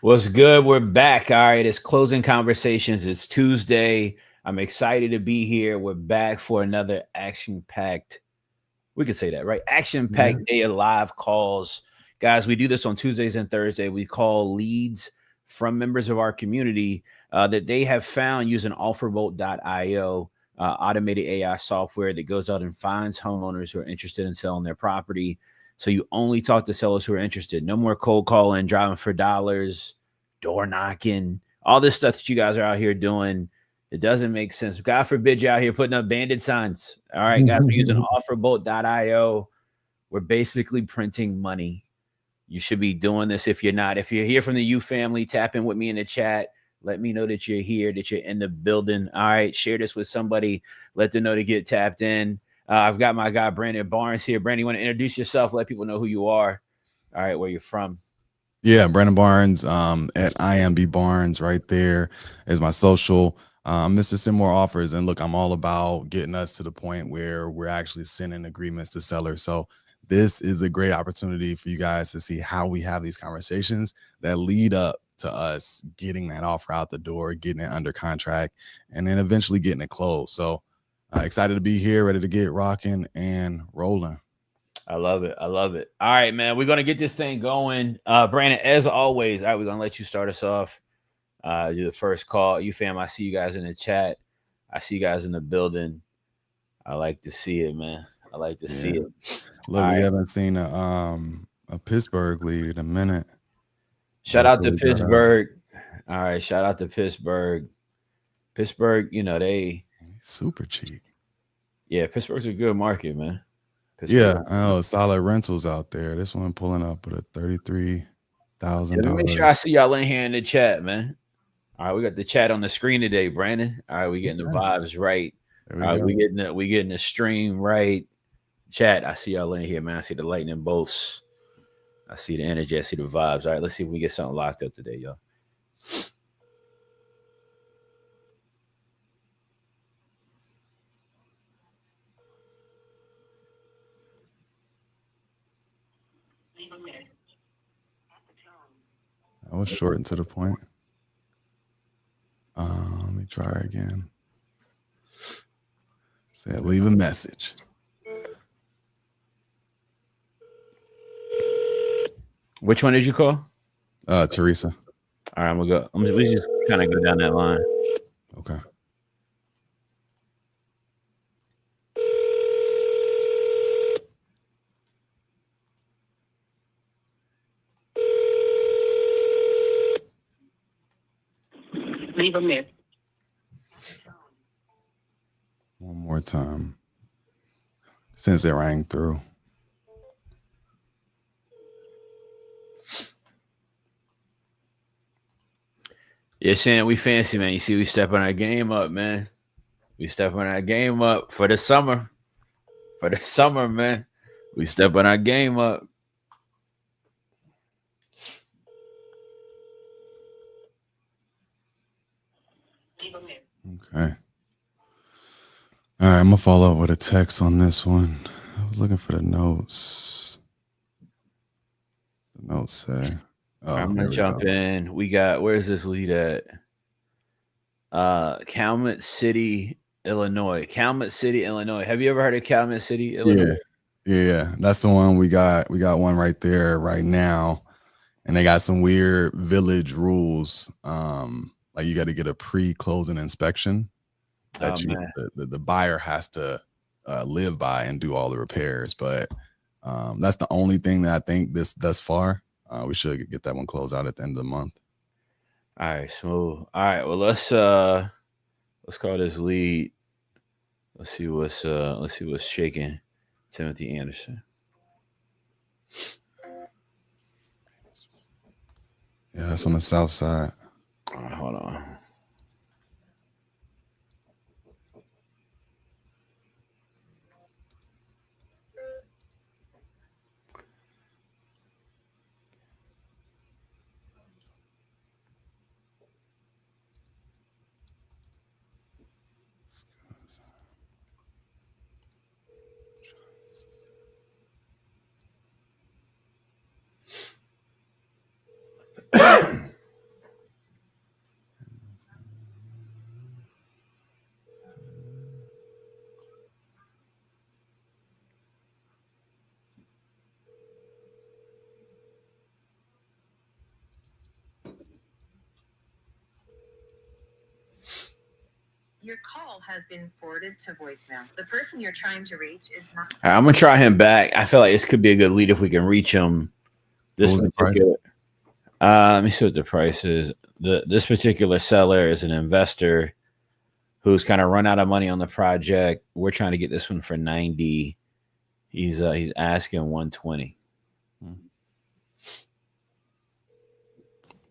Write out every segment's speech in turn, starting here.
What's good? We're back. All right, it's closing conversations. It's Tuesday. I'm excited to be here. We're back for another action-packed. We could say that, right? Yeah. Action-packed day of live calls, guys. We do this on Tuesdays and Thursdays. We call leads from members of our community that they have found using OfferBolt.io, automated AI software that goes out and finds homeowners who are interested in selling their property. So you only talk to sellers who are interested. No more cold calling, driving for dollars, door knocking, all this stuff that you guys are out here doing. It doesn't make sense. God forbid you out here putting up bandit signs. All right, guys, we're using offerbolt.io. We're basically printing money. You should be doing this if you're not. If you're here from the U family, tap in with me in the chat. Let me know that you're here, that you're in the building. All right, share this with somebody. Let them know to get tapped in. I've got my guy Brandon Barnes here. Brandon, you want to introduce yourself? Let people know who you are. All right, where you're from. Yeah, Brandon Barnes at IMB Barnes right there is my social. Mr. Seymour offers. And look, I'm all about getting us to the point where we're actually sending agreements to sellers. So this is a great opportunity for you guys to see how we have these conversations that lead up to us getting that offer out the door, getting it under contract, and then eventually getting it closed. So excited to be here, ready to get rocking and rolling. I love it. I love it. All right, man. We're gonna get this thing going. Brandon, as always, all right, we're gonna let you start us off. Do the first call. You fam, I see you guys in the chat. I see you guys in the building. I like to see it, man. I like to see it. Look, All we right. haven't seen a Pittsburgh lead in a minute. Shout That's out what to we got. Pittsburgh. All right, shout out to Pittsburgh. Pittsburgh, they Super cheap. yeah, Pittsburgh's a good market, man. Pittsburgh. Yeah, I know solid rentals out there. This one pulling up with a Yeah, $33,000. let me make sure I see y'all in here in the chat, man. All right, we got the chat on the screen today, Brandon. All right, we getting the vibes right. There we All right, go. we getting the stream right. Chat, I see y'all in here, man. I see the lightning bolts. I see the energy. I see the vibes. All right, let's see if we get something locked up today, y'all. I was short and to the point. Let me try again. Say leave a message. Which one did you call? Teresa. All right, I'm gonna go. We just kind of go down that line. Okay. Leave a message. One more time. Since it rang through. Yeah, Shan, we fancy, man. You see, we stepping our game up, man. We stepping our game up for the summer. For the summer, man. We stepping our game up. Okay. All right, I'm gonna follow up with a text on this one. I was looking for the notes. The notes say. Oh, I'm gonna jump in. We got where's this lead at? Calumet City, Illinois. Calumet City, Illinois. Have you ever heard of Calumet City, Illinois? Yeah. That's the one we got. We got one right there right now. And they got some weird village rules. Like you got to get a pre-closing inspection that the buyer has to live by and do all the repairs. But that's the only thing that I think thus far. We should get that one closed out at the end of the month. All right, smooth. All right, well let's call this lead. Let's see what's shaking. Timothy Anderson. Yeah, that's on the south side. All right, hold on. Your call has been forwarded to voicemail. The person you're trying to reach is not. All right, I'm gonna try him back. I feel like this could be a good lead if we can reach him. This What was the price? particular. Let me see what the price is. This particular seller is an investor who's kind of run out of money on the project. We're trying to get this one for 90. He's asking 120.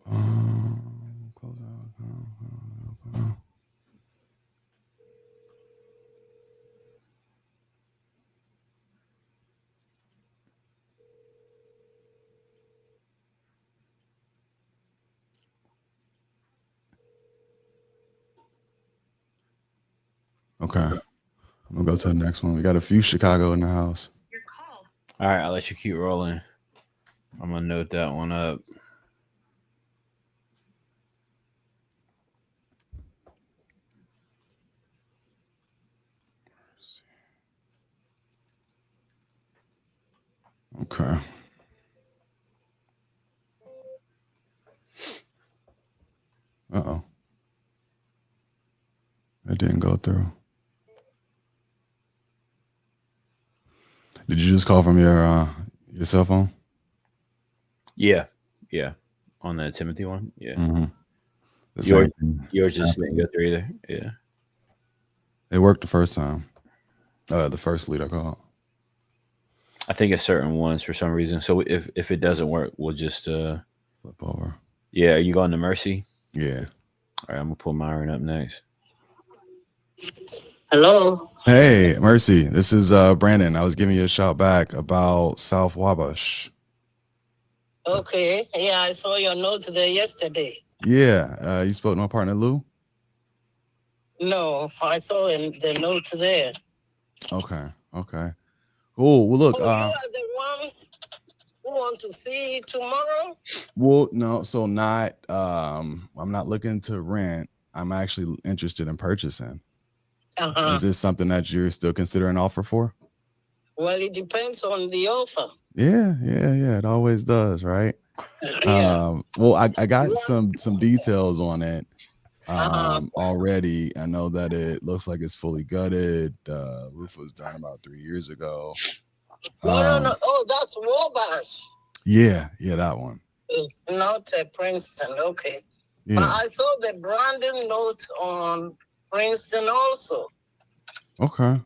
Close out. Okay. I'm gonna go to the next one. We got a few Chicago in the house. Your call. All right, I'll let you keep rolling. I'm gonna note that one up. Okay. Uh-oh. It didn't go through. Did you just call from your cell phone? Yeah. On the Timothy one, yeah. Mm-hmm. Yours just didn't go through either. Yeah. It worked the first time. The first lead I called. I think it's certain ones for some reason. So if it doesn't work, we'll just flip over. Yeah, are you going to Mercy? Yeah. All right, I'm gonna pull Myron up next. Hello. Hey, Mercy. This is Brandon. I was giving you a shout back about South Wabash. Okay. Yeah, I saw your note there yesterday. Yeah. You spoke to my partner Lou? No, I saw the note there. Okay. Cool. Well, look. You are the ones who want to see it tomorrow? Well, no. So not. I'm not looking to rent. I'm actually interested in purchasing. Is this something that you're still considering offer for? Well, it depends on the offer. Yeah. It always does, right? Yeah. Well, I got some details on it already. I know that it looks like it's fully gutted. Roof was done about 3 years ago. No. Oh, that's Wabash. Yeah, that one. Not Princeton. Okay. Yeah. But I saw the Brandon note on Princeton also. Okay.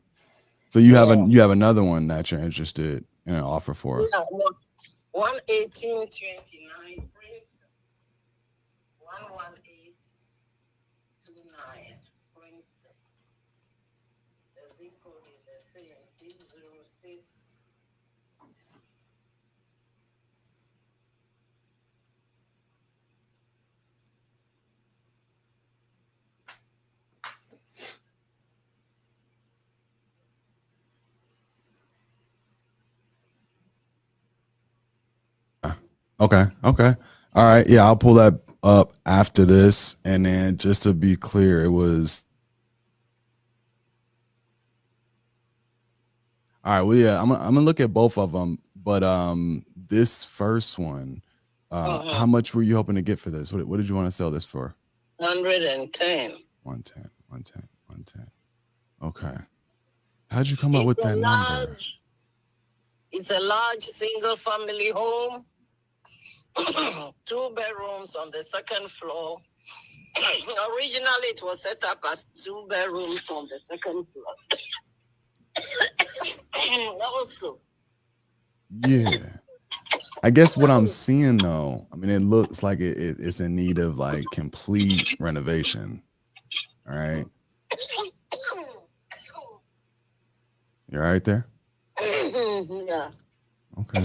So you have another one that you're interested in an offer for? Yeah, 11829 Princeton. 11829 Princeton. The zip code is the same 606. Okay. All right. Yeah, I'll pull that up after this. And then just to be clear, it was. All right. Well, yeah, I'm gonna look at both of them. But this first one, how much were you hoping to get for this? What did you want to sell this for? 110. 110. Okay. How'd you come up with that number? It's a large single family home. 2 bedrooms on the second floor. Originally, it was set up as 2 bedrooms on the second floor. That was cool. Yeah. I guess what I'm seeing though, I mean, it looks like it's in need of like complete renovation. All right. You all right there? Yeah. Okay.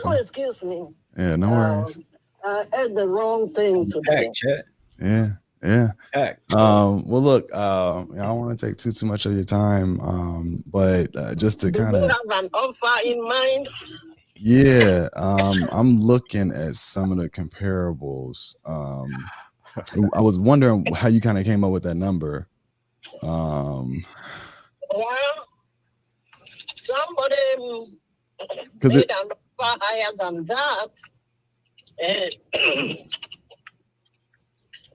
Oh, excuse me. Yeah, no worries. I had the wrong thing today. Chat. Yeah. Well, look, I don't want to take too much of your time, but just to kind of have an offer in mind. Yeah, I'm looking at some of the comparables. I was wondering how you kind of came up with that number. Well, somebody because made an offer higher than that.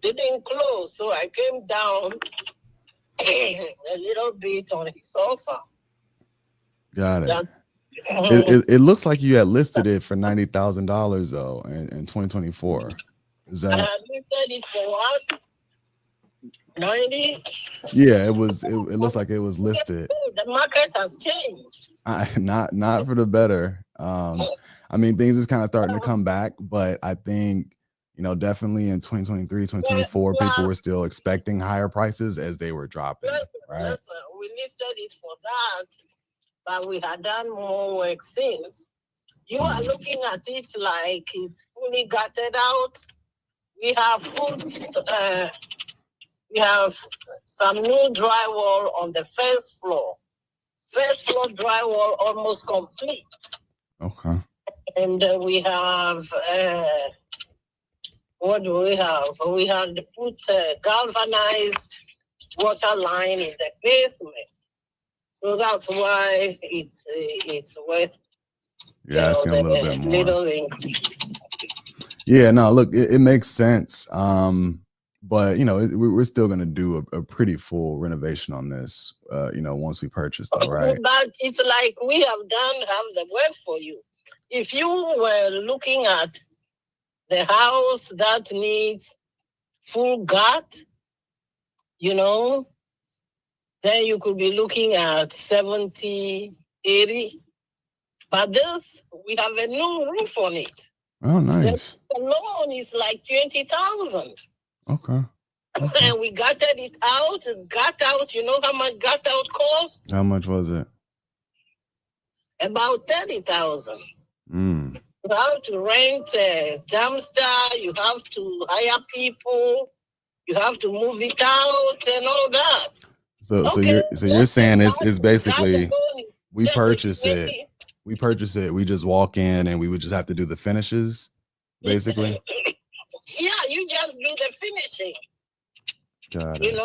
Didn't close, so I came down a little bit on his offer. Got it. That, It looks like you had listed it for $90,000 though in 2024. Is I that? had listed it for what? 90? Yeah, it was. It looks like it was listed. The market has changed. Not for the better. I mean, things is kind of starting to come back, but I think, definitely in 2023, 2024, people were still expecting higher prices as they were dropping, right? Listen, we listed it for that, but we had done more work since. You are looking at it like it's fully gutted out. We have some new drywall on the first floor. First floor drywall almost complete. Okay. And we have, what do we have? We had to put galvanized water line in the basement. So that's why it's worth Asking a little bit more. Little increase. Yeah, no, look, it makes sense. But we're still gonna do a pretty full renovation on this. Once we purchase it, right? But it's like we have the work for you. If you were looking at the house that needs full gut, then you could be looking at 70, 80. But this, we have a new roof on it. Oh, nice. The loan is like 20,000. Okay. And we gutted it out. Gut out, you know how much gut out cost? How much was it? About 30,000. Mm. You have to rent a dumpster. You have to hire people. You have to move it out and all that. So you're saying it's basically we purchase it. We just walk in and we would just have to do the finishes, basically. Yeah, you just do the finishing. Got it.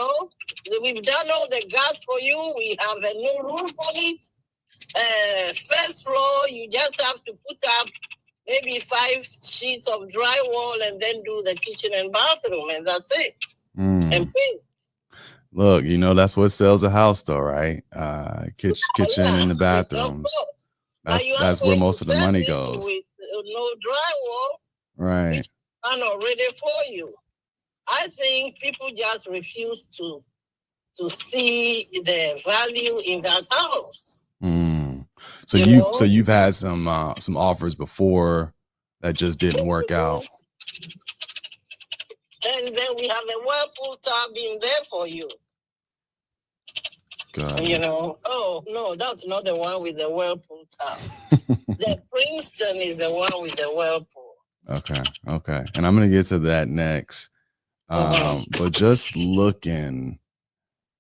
We've done all the gut for you. We have a new roof on it. First floor, you just have to put up maybe 5 sheets of drywall and then do the kitchen and bathroom, and that's it. And paint. Look, that's what sells a house, though, right? Kitchen and the bathrooms. That's where most of the money goes. With no drywall, right? It's not ready for you. I think people just refuse to see the value in that house. So you've had some offers before that just didn't work out. And then we have a whirlpool tub in there for you. Got it. Oh no, that's not the one with the whirlpool tub. The Princeton is the one with the whirlpool. Okay. And I'm gonna get to that next. But just looking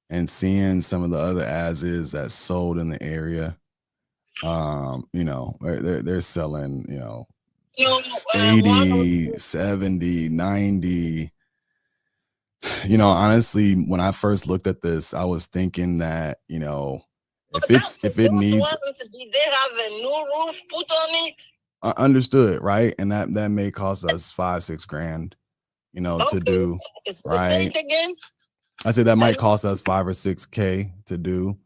and seeing some of the other as is that sold in the area, they're selling, 80, 70, 90. Honestly, when I first looked at this, I was thinking that, if it needs, did they have a new roof put on it? Understood, right? And that may cost us $5-6 grand, to do, right? Again? I said that might cost us $5 or $6K to do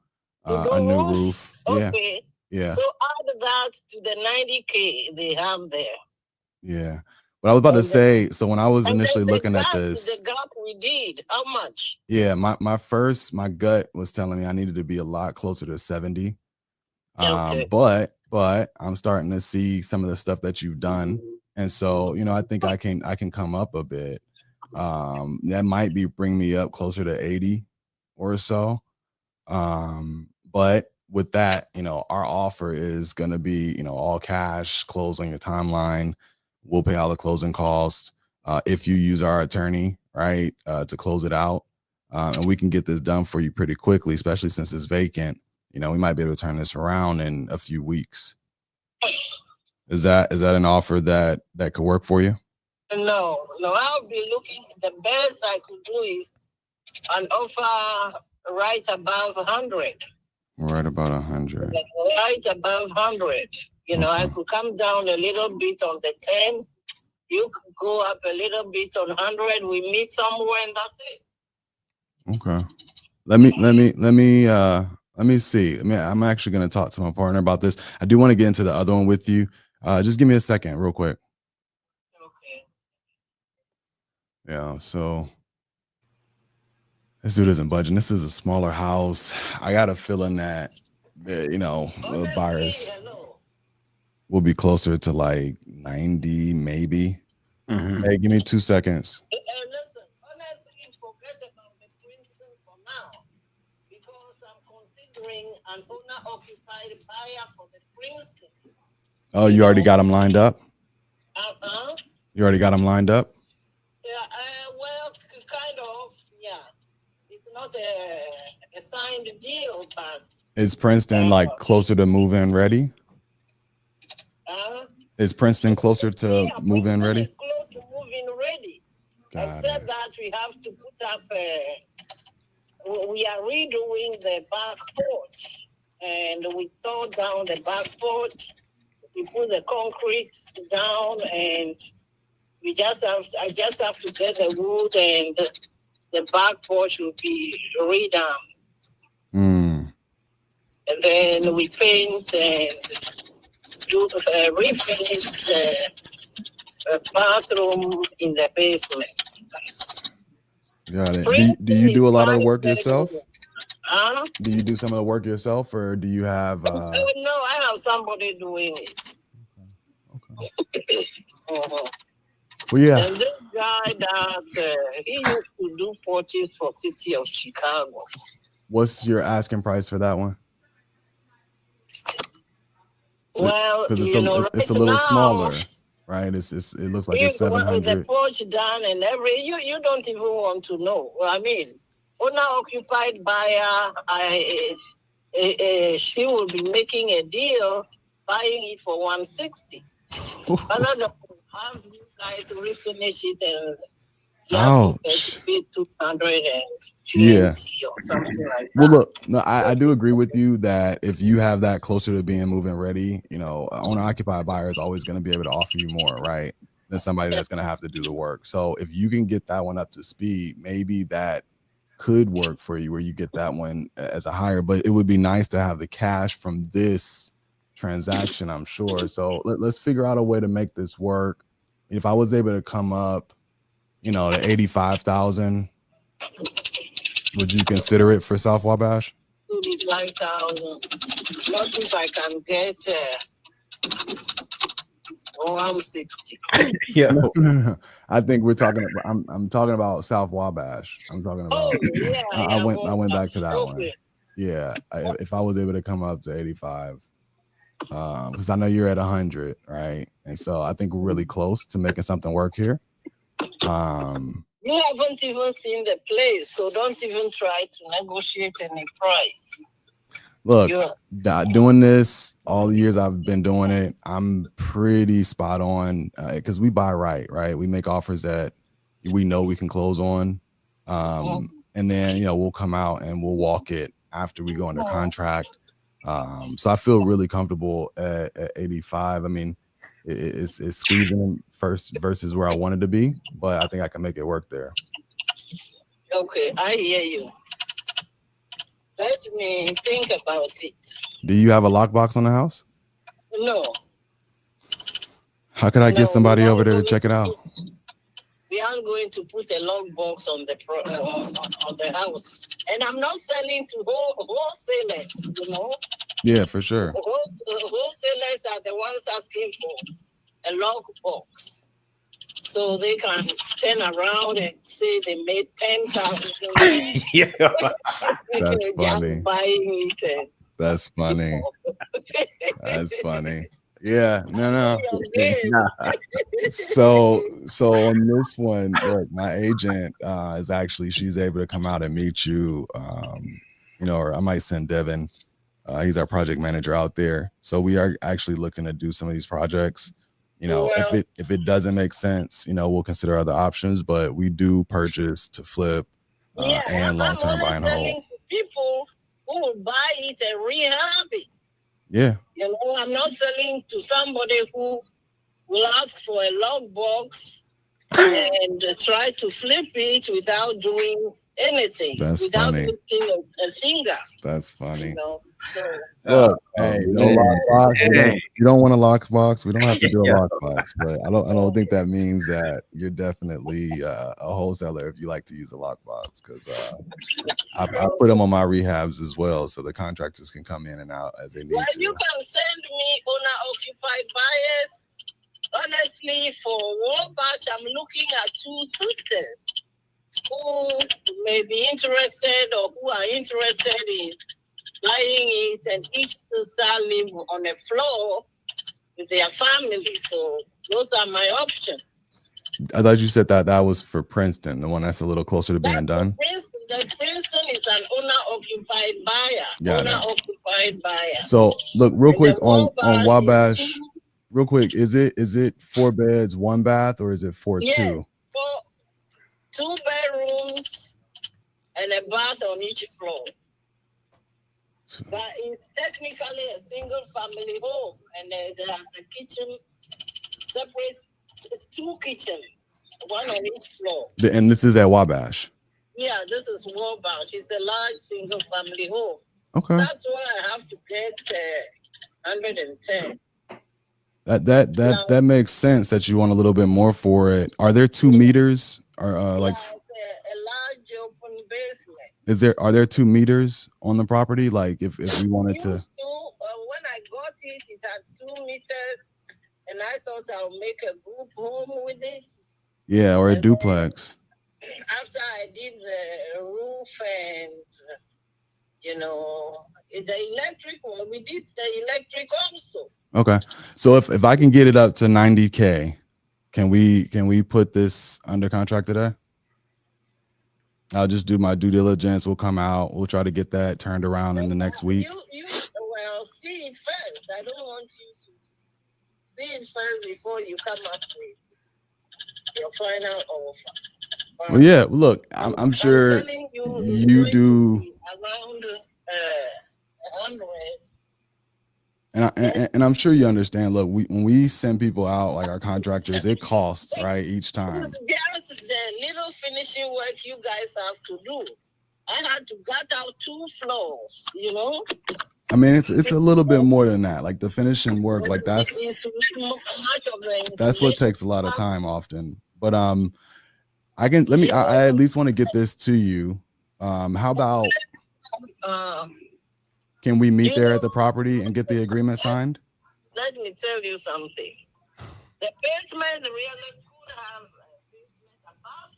a new roof. Okay. Yeah. So add that to the 90K they have there. Yeah. But I was about to say, so when I was initially looking at this, the gap we did, how much? Yeah, my gut was telling me I needed to be a lot closer to 70. Okay. But I'm starting to see some of the stuff that you've done. And so, I think I can come up a bit. That might bring me up closer to 80 or so. But with that, our offer is going to be, all cash, close on your timeline. We'll pay all the closing costs if you use our attorney, right, to close it out. And we can get this done for you pretty quickly, especially since it's vacant. We might be able to turn this around in a few weeks. Is that an offer that could work for you? No, I'll be looking. The best I could do is an offer right above 100. Right about 100. Right above 100. I could come down a little bit on the 10. You could go up a little bit on 100. We meet somewhere and that's it. Okay. Let me see. I mean, I'm actually going to talk to my partner about this. I do want to get into the other one with you. Just give me a second, real quick. Okay. Yeah. So this dude isn't budging. This is a smaller house. I got a feeling that Honestly, buyers hello. will be closer to like 90, maybe. Mhm. Hey, give me 2 seconds. Listen, honestly, forget about the Princeton for now because I'm considering an owner-occupied buyer for the Princeton. Oh, you already got them lined up? Uh-huh. You already got them lined up? Yeah, well, kind of, yeah. It's not a signed deal, but Is Princeton like closer to move-in ready? uh, Is Princeton closer to yeah, move-in Princeton ready? is close to moving ready. Got Except it. that we have to put up, we are redoing the back porch. And we tore down the back porch. We put the concrete down, and I just have to get the wood, and the back porch will be redone. Mm. And then we paint and do refinish the bathroom in the basement. Got it. Do you do a lot of the work yourself? Do you do some of the work yourself, or do you have? No, I have somebody doing it. Okay. Uh-huh. Well, yeah. And this guy does. He used to do porches for City of Chicago. What's your asking price for that one? Well, because it's a right little now, smaller, right? It looks like it's 700. The porch done and you don't even want to know. I mean, owner occupied buyer, she will be making a deal buying it for 160. Other than have you guys refinish it and ouch, pay 200 yeah, or something like that. Well, look, no, I do agree with you that if you have that closer to being move-in ready, owner occupied buyer is always going to be able to offer you more, right, than somebody that's going to have to do the work. So if you can get that one up to speed, maybe that could work for you where you get that one as a higher, but it would be nice to have the cash from this transaction, I'm sure. So let's figure out a way to make this work. If I was able to come up, to 85,000, would you consider it for South Wabash? 85,000. What if I can get 160? Yeah. No. I think we're talking about. I'm talking about South Wabash. I'm talking about. Oh, yeah. I went back to that one. Okay. Yeah, if I was able to come up to 85, because I know you're at 100, right? And so I think we're really close to making something work here. You haven't even seen the place, so don't even try to negotiate any price. Look, doing this all the years I've been doing it, I'm pretty spot on because we buy right? We make offers that we know we can close on. And then, we'll come out and we'll walk it after we go under contract. So I feel really comfortable at 85. I mean, it's squeezing first versus where I wanted to be, but I think I can make it work there. Okay, I hear you. Let me think about it. Do you have a lockbox on the house? No. How could I get somebody over there to check it out? We are going to put a lockbox on the house, and I'm not selling to wholesalers. Yeah, for sure. Wholesalers are the ones asking for a lockbox, so they can turn around and say they made 10,000. Yeah, that's funny. Buying it. That's funny. That's funny. Yeah, no. So on this one, look, my agent is actually, she's able to come out and meet you. Or I might send Devin. He's our project manager out there. So we are actually looking to do some of these projects. If it doesn't make sense, we'll consider other options. But we do purchase to flip and long-term buy and hold. People who will buy it and rehab it. Yeah. I'm not selling to somebody who will ask for a lockbox and try to flip it without doing anything That's without funny. lifting a finger. That's funny. You know, so Look, hey, no man. lockbox. Hey. You don't want a lockbox. We don't have to do a Yeah. lockbox, but I don't think that means that you're definitely a wholesaler if you like to use a lockbox, because I put them on my rehabs as well, so the contractors can come in and out as they need well, to. you can send me owner-occupied buyers. Honestly, for Wabash, I'm looking at 2 sisters who may be interested or who are interested in buying it, and each sister live on a floor with their family. So those are my options. I thought you said that was for Princeton, the one that's a little closer to being done. The Princeton is an owner-occupied buyer. Got it. Owner-occupied buyer. So look, real And quick the on Wabash Wabash, real quick, is it 4 beds, 1 bath, or is it 4 Yes. 2? 2 bedrooms and a bath on each floor. But it's technically a single family home, and there's a kitchen, separate 2 kitchens, one on each floor. And this is at Wabash. Yeah, this is Wabash. It's a large single family home. Okay. That's why I have to get 110. That makes sense that you want a little bit more for it. Are there 2 meters or like it's a large open basement? are there 2 meters on the property? Like if we wanted to. When I got it, it had 2 meters, and I thought I'll make a group home with it. Yeah, or a duplex. After I did the roof and the electric one, we did the electric also. Okay, so if I can get it up to 90K, can we put this under contract today? I'll just do my due diligence. We'll come out. We'll try to get that turned around in the next week. Well, see it first. I don't want you to see it first before you come up with your final offer. Well, yeah. Look, I'm sure you do. Around 100. And I'm sure you understand. Look, when we send people out, like our contractors, it costs, right, each time. Just the little finishing work you guys have to do. I had to gut out 2 floors, I mean, it's a little bit more than that. Like the finishing work, like that's what takes a lot of time often. But I at least want to get this to you. How about can we meet there at the property and get the agreement signed? Let me tell you something. The basement really could have a basement above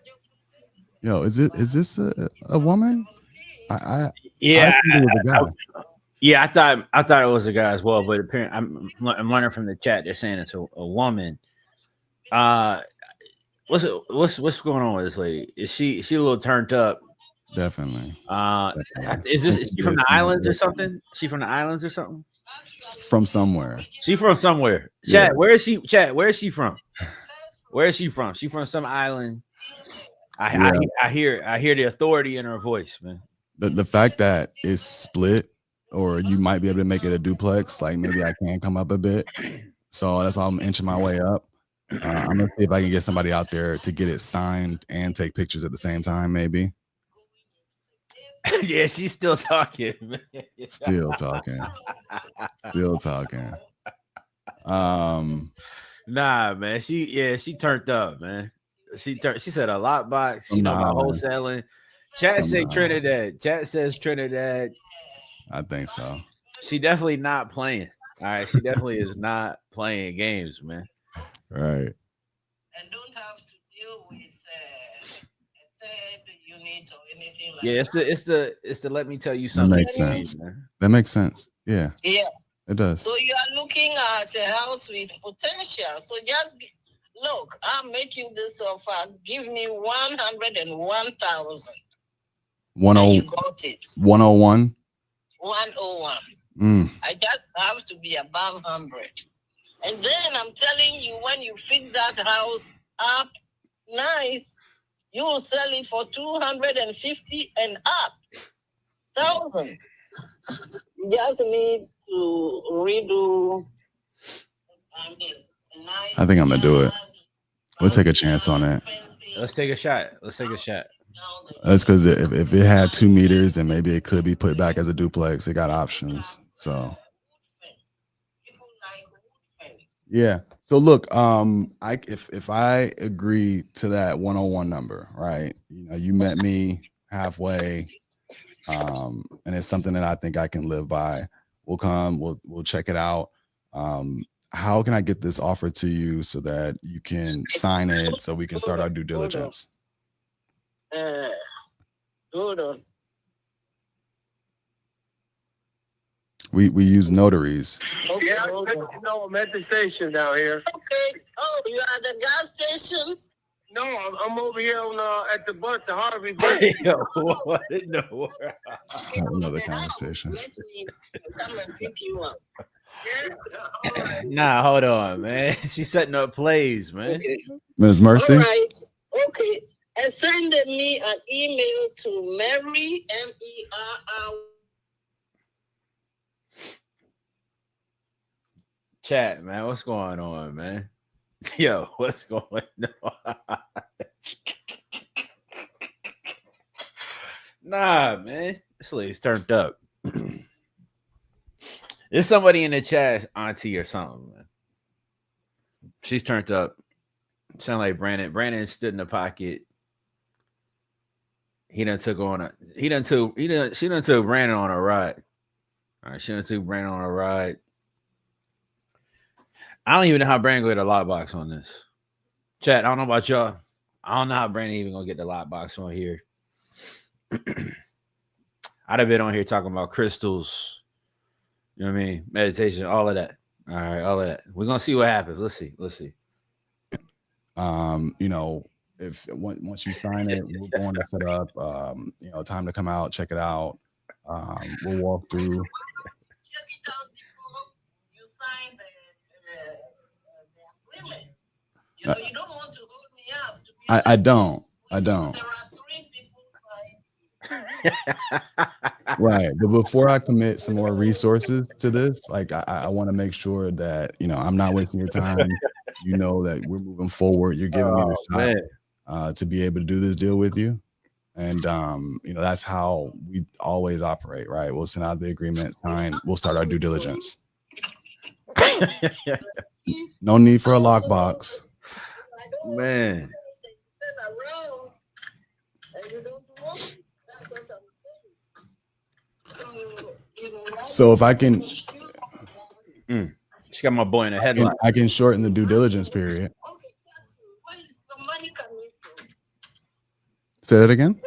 it. Yo, is this a woman? I thought it was a guy as well, but apparently I'm learning from the chat. They're saying it's a woman. What's going on with this lady? Is she a little turned up? Definitely. Is she from the islands or something? She from the islands or something? From somewhere. She from somewhere. Chat, yeah. Where is she? Chat, where is she from? Where is she from? She from some island. I hear the authority in her voice, man. The fact that it's split, or you might be able to make it a duplex, like maybe I can come up a bit. So that's why I'm inching my way up. I'm gonna see if I can get somebody out there to get it signed and take pictures at the same time, maybe. Yeah, she's still talking. Still talking. Nah, man. She turned up, man. She said a lot box. She know about wholesaling. Chat say Trinidad. Chat says Trinidad. I think so. She definitely not playing. All right, she definitely is not playing games, man. Right. And don't have to deal with a third unit or anything like that. Yeah, it's the let me tell you something. That makes sense. That makes sense. Yeah. Yeah. It does. So you are looking at a house with potential. So just look, I'll make you this offer. Give me 101,000. 101. You got it. 101. 101. I just have to be above 100. And then I'm telling you, when you fix that house up nice, you will sell it for 250 and up. 1,000. You just need to redo. I think I'm gonna do it. We'll take a chance on it. Let's take a shot. That's because if it had 2 meters, then maybe it could be put back as a duplex. It got options. So yeah. So look, if I agree to that 101 number, right? You know, you met me halfway, and it's something that I think I can live by. We'll come, we'll check it out. How can I get this offer to you so that you can sign it so we can start our due diligence? Hold on. We use notaries. Okay, Yeah, I'm at the station down here. Okay. Oh, you are at the gas station? No, I'm over here on at the bus, the Harvey bus. Yo, what in the world? Have another conversation. Let me come and pick you up. Nah, hold on, man. She's setting up plays, man. Okay. Ms. Mercy? All right. Okay. And send me an email to Mary, MERR. Chat, man. What's going on, man? Yo, what's going on? Nah, man. This lady's turned up. There's somebody in the chat, auntie or something, man. She's turned up. Sound like Brandon. Brandon stood in the pocket. She done took Brandon on a ride. All right, she done took Brandon on a ride. I don't even know how Brandon gonna get a lockbox on this. Chat, I don't know about y'all. I don't know how Brandon even gonna get the lockbox on here. I'd have been on here talking about crystals, you know what I mean? Meditation, all of that. All right, all of that. We're gonna see what happens. Let's see. You know, if once you sign it, we're going to set up you know, time to come out, check it out. We'll walk through. Check it out before you sign the agreement. You know, you don't want to hold me up. I don't. There are 3 people Right. But before I commit some more resources to this, like I want to make sure that, you know, I'm not wasting your time. You know that we're moving forward. You're giving me the shot to be able to do this deal with you. And you know, that's how we always operate, right? We'll send out the agreement, sign, we'll start our due diligence. No need for a lockbox. Man. So if I can, She got my boy in a headlock. I can shorten the due diligence period. Say that again.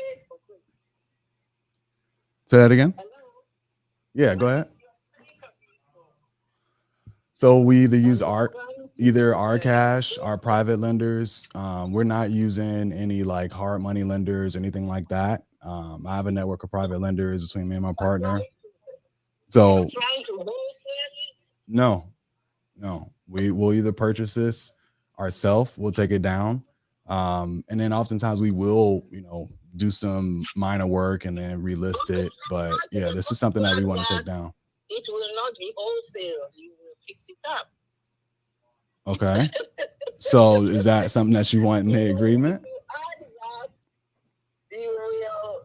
Say that again. Yeah, go ahead. So we either use our cash, our private lenders. We're not using any like hard money lenders, anything like that. I have a network of private lenders between me and my partner. So no, we will either purchase this ourselves, we'll take it down. And then oftentimes we will, you know, do some minor work and then relist it. But yeah, this is something that we want to take down. It will not be wholesale. You will fix it up. Okay. So is that something that you want in the agreement? You will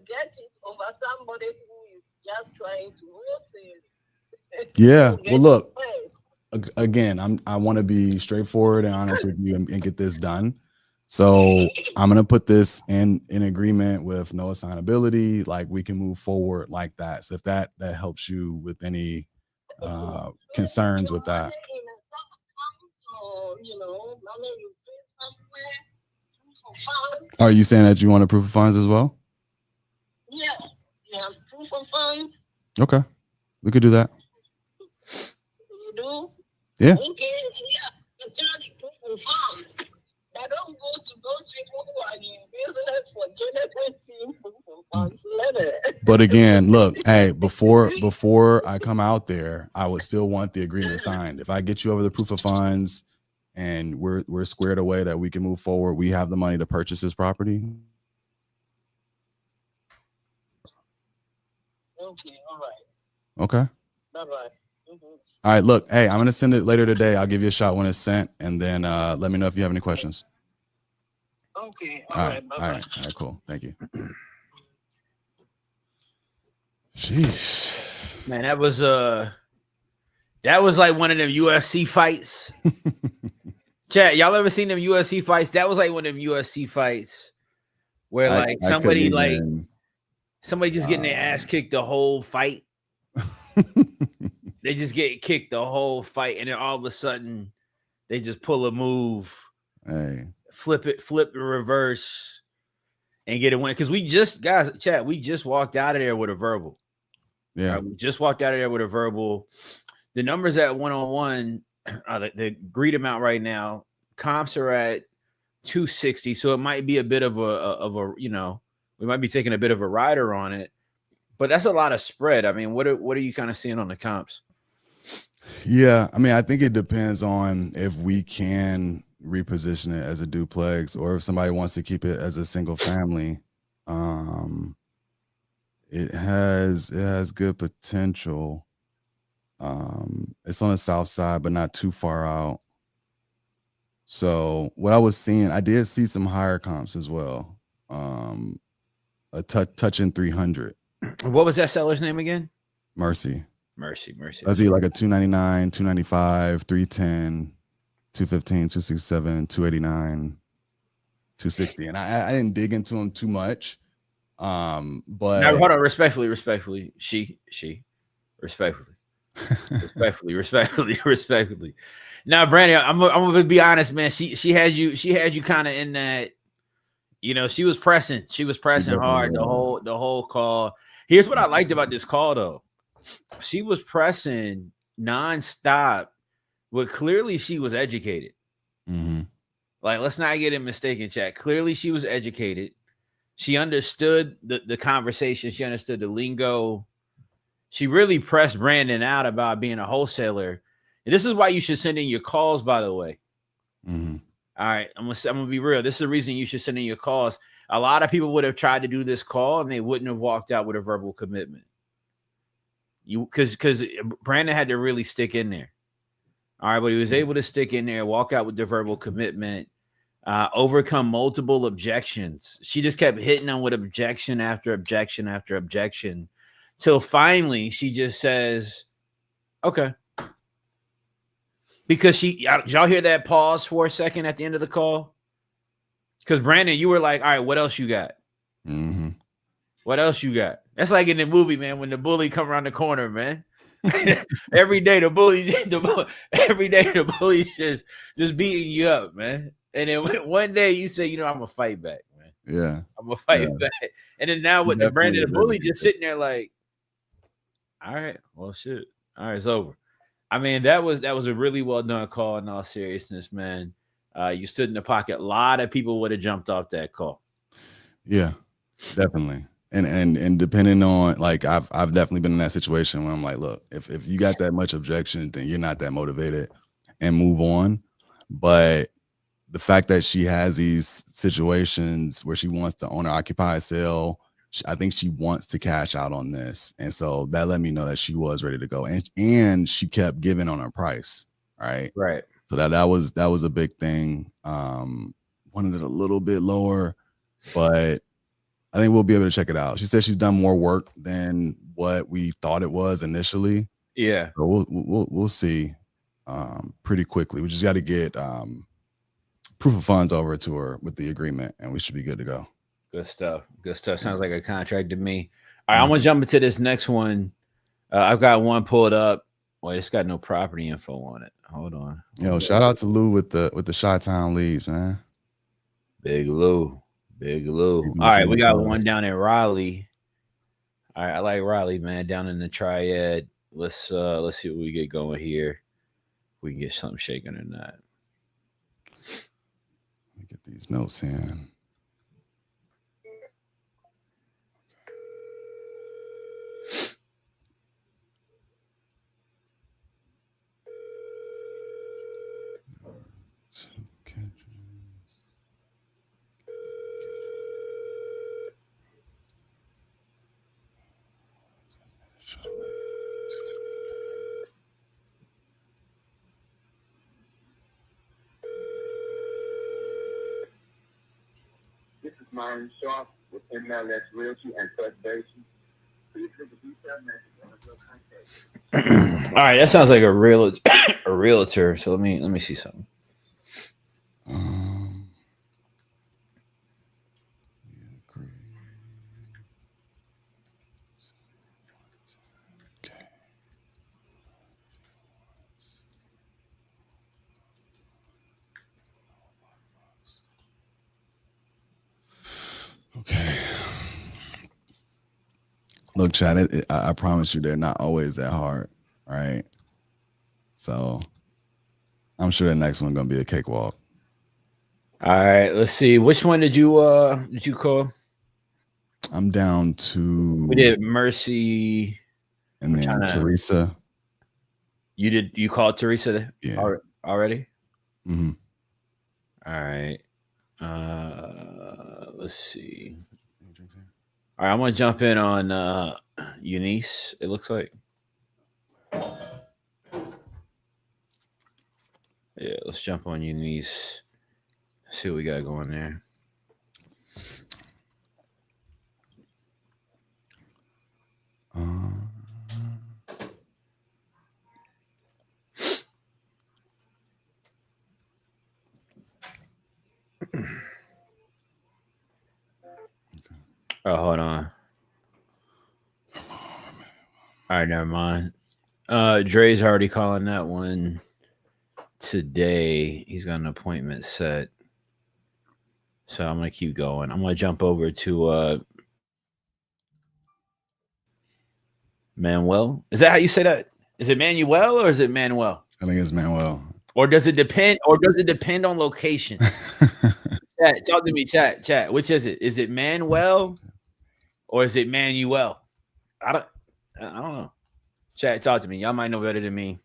get it over somebody who is just trying to wholesale. Yeah. Well, look, again, I want to be straightforward and honest with you and get this done. So I'm going to put this in agreement with no assignability, like we can move forward like that. So if that helps you with any concerns with that. Are you saying that you want a proof of funds as well? Yeah, you have proof of funds. Okay, we could do that. You do? Yeah. Okay, yeah, you charge proof of funds. I don't go to those people who are in business for generating proof of funds letter. But again, look, hey, before I come out there, I would still want the agreement signed. If I get you over the proof of funds and we're squared away that we can move forward, we have the money to purchase this property. Okay, all right. Okay. Bye-bye. All right, look, hey, I'm gonna send it later today. I'll give you a shot when it's sent, and then let me know if you have any questions. Okay. Okay. All right. Bye-bye. All right. Cool. Thank you. Sheesh. Man, that was like one of them UFC fights. Chat, y'all ever seen them UFC fights? That was like one of them UFC fights where like I couldn't even, somebody just getting their ass kicked the whole fight. They just get kicked the whole fight, and then all of a sudden they just pull a move, flip the reverse, and get a win. Because we just walked out of there with a verbal. Yeah. Right? We just walked out of there with a verbal. The numbers at 1-on-1, the agreed amount right now, comps are at 260. So it might be a bit of a we might be taking a bit of a rider on it, but that's a lot of spread. I mean, what are you kind of seeing on the comps? Yeah, I mean, I think it depends on if we can reposition it as a duplex or if somebody wants to keep it as a single family. It has good potential. It's on the south side, but not too far out. So what I was seeing, I did see some higher comps as well. A touching 300. What was that seller's name again? Mercy. I see like a 299, 295, 310, 215, 267, 289, 260. And I didn't dig into them too much. But now, hold on, respectfully. Respectfully. Now, Brandon, I'm gonna be honest, man. She had you kind of in that, she was pressing hard the whole call. Here's what I liked about this call though. She was pressing nonstop, but clearly she was educated. Mm-hmm. Like, let's not get it mistaken, chat. Clearly she was educated. She understood the conversation. She understood the lingo. She really pressed Brandon out about being a wholesaler. And this is why you should send in your calls, by the way. Mm-hmm. All right, I'm gonna be real. This is the reason you should send in your calls. A lot of people would have tried to do this call and they wouldn't have walked out with a verbal commitment. Because Brandon had to really stick in there. All right, but he was able to stick in there, walk out with the verbal commitment, overcome multiple objections. She just kept hitting them with objection after objection after objection, till finally she just says, "Okay." Because y'all hear that pause for a second at the end of the call? Because Brandon, you were like, "All right, what else you got? Mm-hmm. What else you got?" That's like in the movie, man, when the bully come around the corner, man. Every day the bully's just beating you up, man. And then one day you say, I'm gonna fight back, man. Yeah, I'm gonna fight back. And then now with the Brandon the bully just sitting there like, all right, well, shit, all right, it's over. I mean, that was a really well done call. In all seriousness, man, you stood in the pocket. A lot of people would have jumped off that call. Yeah, definitely. And depending on, like, I've definitely been in that situation where I'm like, look, if you got that much objection, then you're not that motivated, and move on. But the fact that she has these situations where she wants to owner occupy sell, I think she wants to cash out on this, and so that let me know that she was ready to go, and she kept giving on her price, right? So that was a big thing. Wanted it a little bit lower, but I think we'll be able to check it out. She said she's done more work than what we thought it was initially. Yeah, so we'll see pretty quickly. We just got to get proof of funds over to her with the agreement, and we should be good to go. Good stuff. Sounds like a contract to me. All right, I'm gonna jump into this next one. I've got one pulled up. Wait, it's got no property info on it. Hold on. Shout out to Lou with the Chi-Town leads, man. Big Lou. All right, we got one down in Raleigh. All right, I like Raleigh, man. Down in the Triad. Let's see what we get going here. We can get something shaking or not. Let me get these notes in. Mind Sharp with MLS Realty and Touch Base. Please leave a detailed message on your contact. All right, that sounds like a realtor. So let me see something. Okay. Look, Chad, I promise you they're not always that hard, right? So I'm sure the next one's gonna be a cakewalk. All right, let's see. Which one did you call? I'm down to We did Mercy and then Teresa. You called Teresa already? Mm-hmm. All right. Let's see. All right, I'm gonna jump in on Eunice, it looks like. Yeah, let's jump on Eunice. See what we got going there. Oh, hold on. All right, never mind. Dre's already calling that one today. He's got an appointment set. So I'm gonna keep going. I'm gonna jump over to Manuel. Is that how you say that? Is it Manuel or is it Manuel? I think it's Manuel. Or does it depend? Or does it depend on location? Chat, talk to me, chat. Which is it? Is it Manuel or is it Manuel? I don't know. Chat, talk to me. Y'all might know better than me.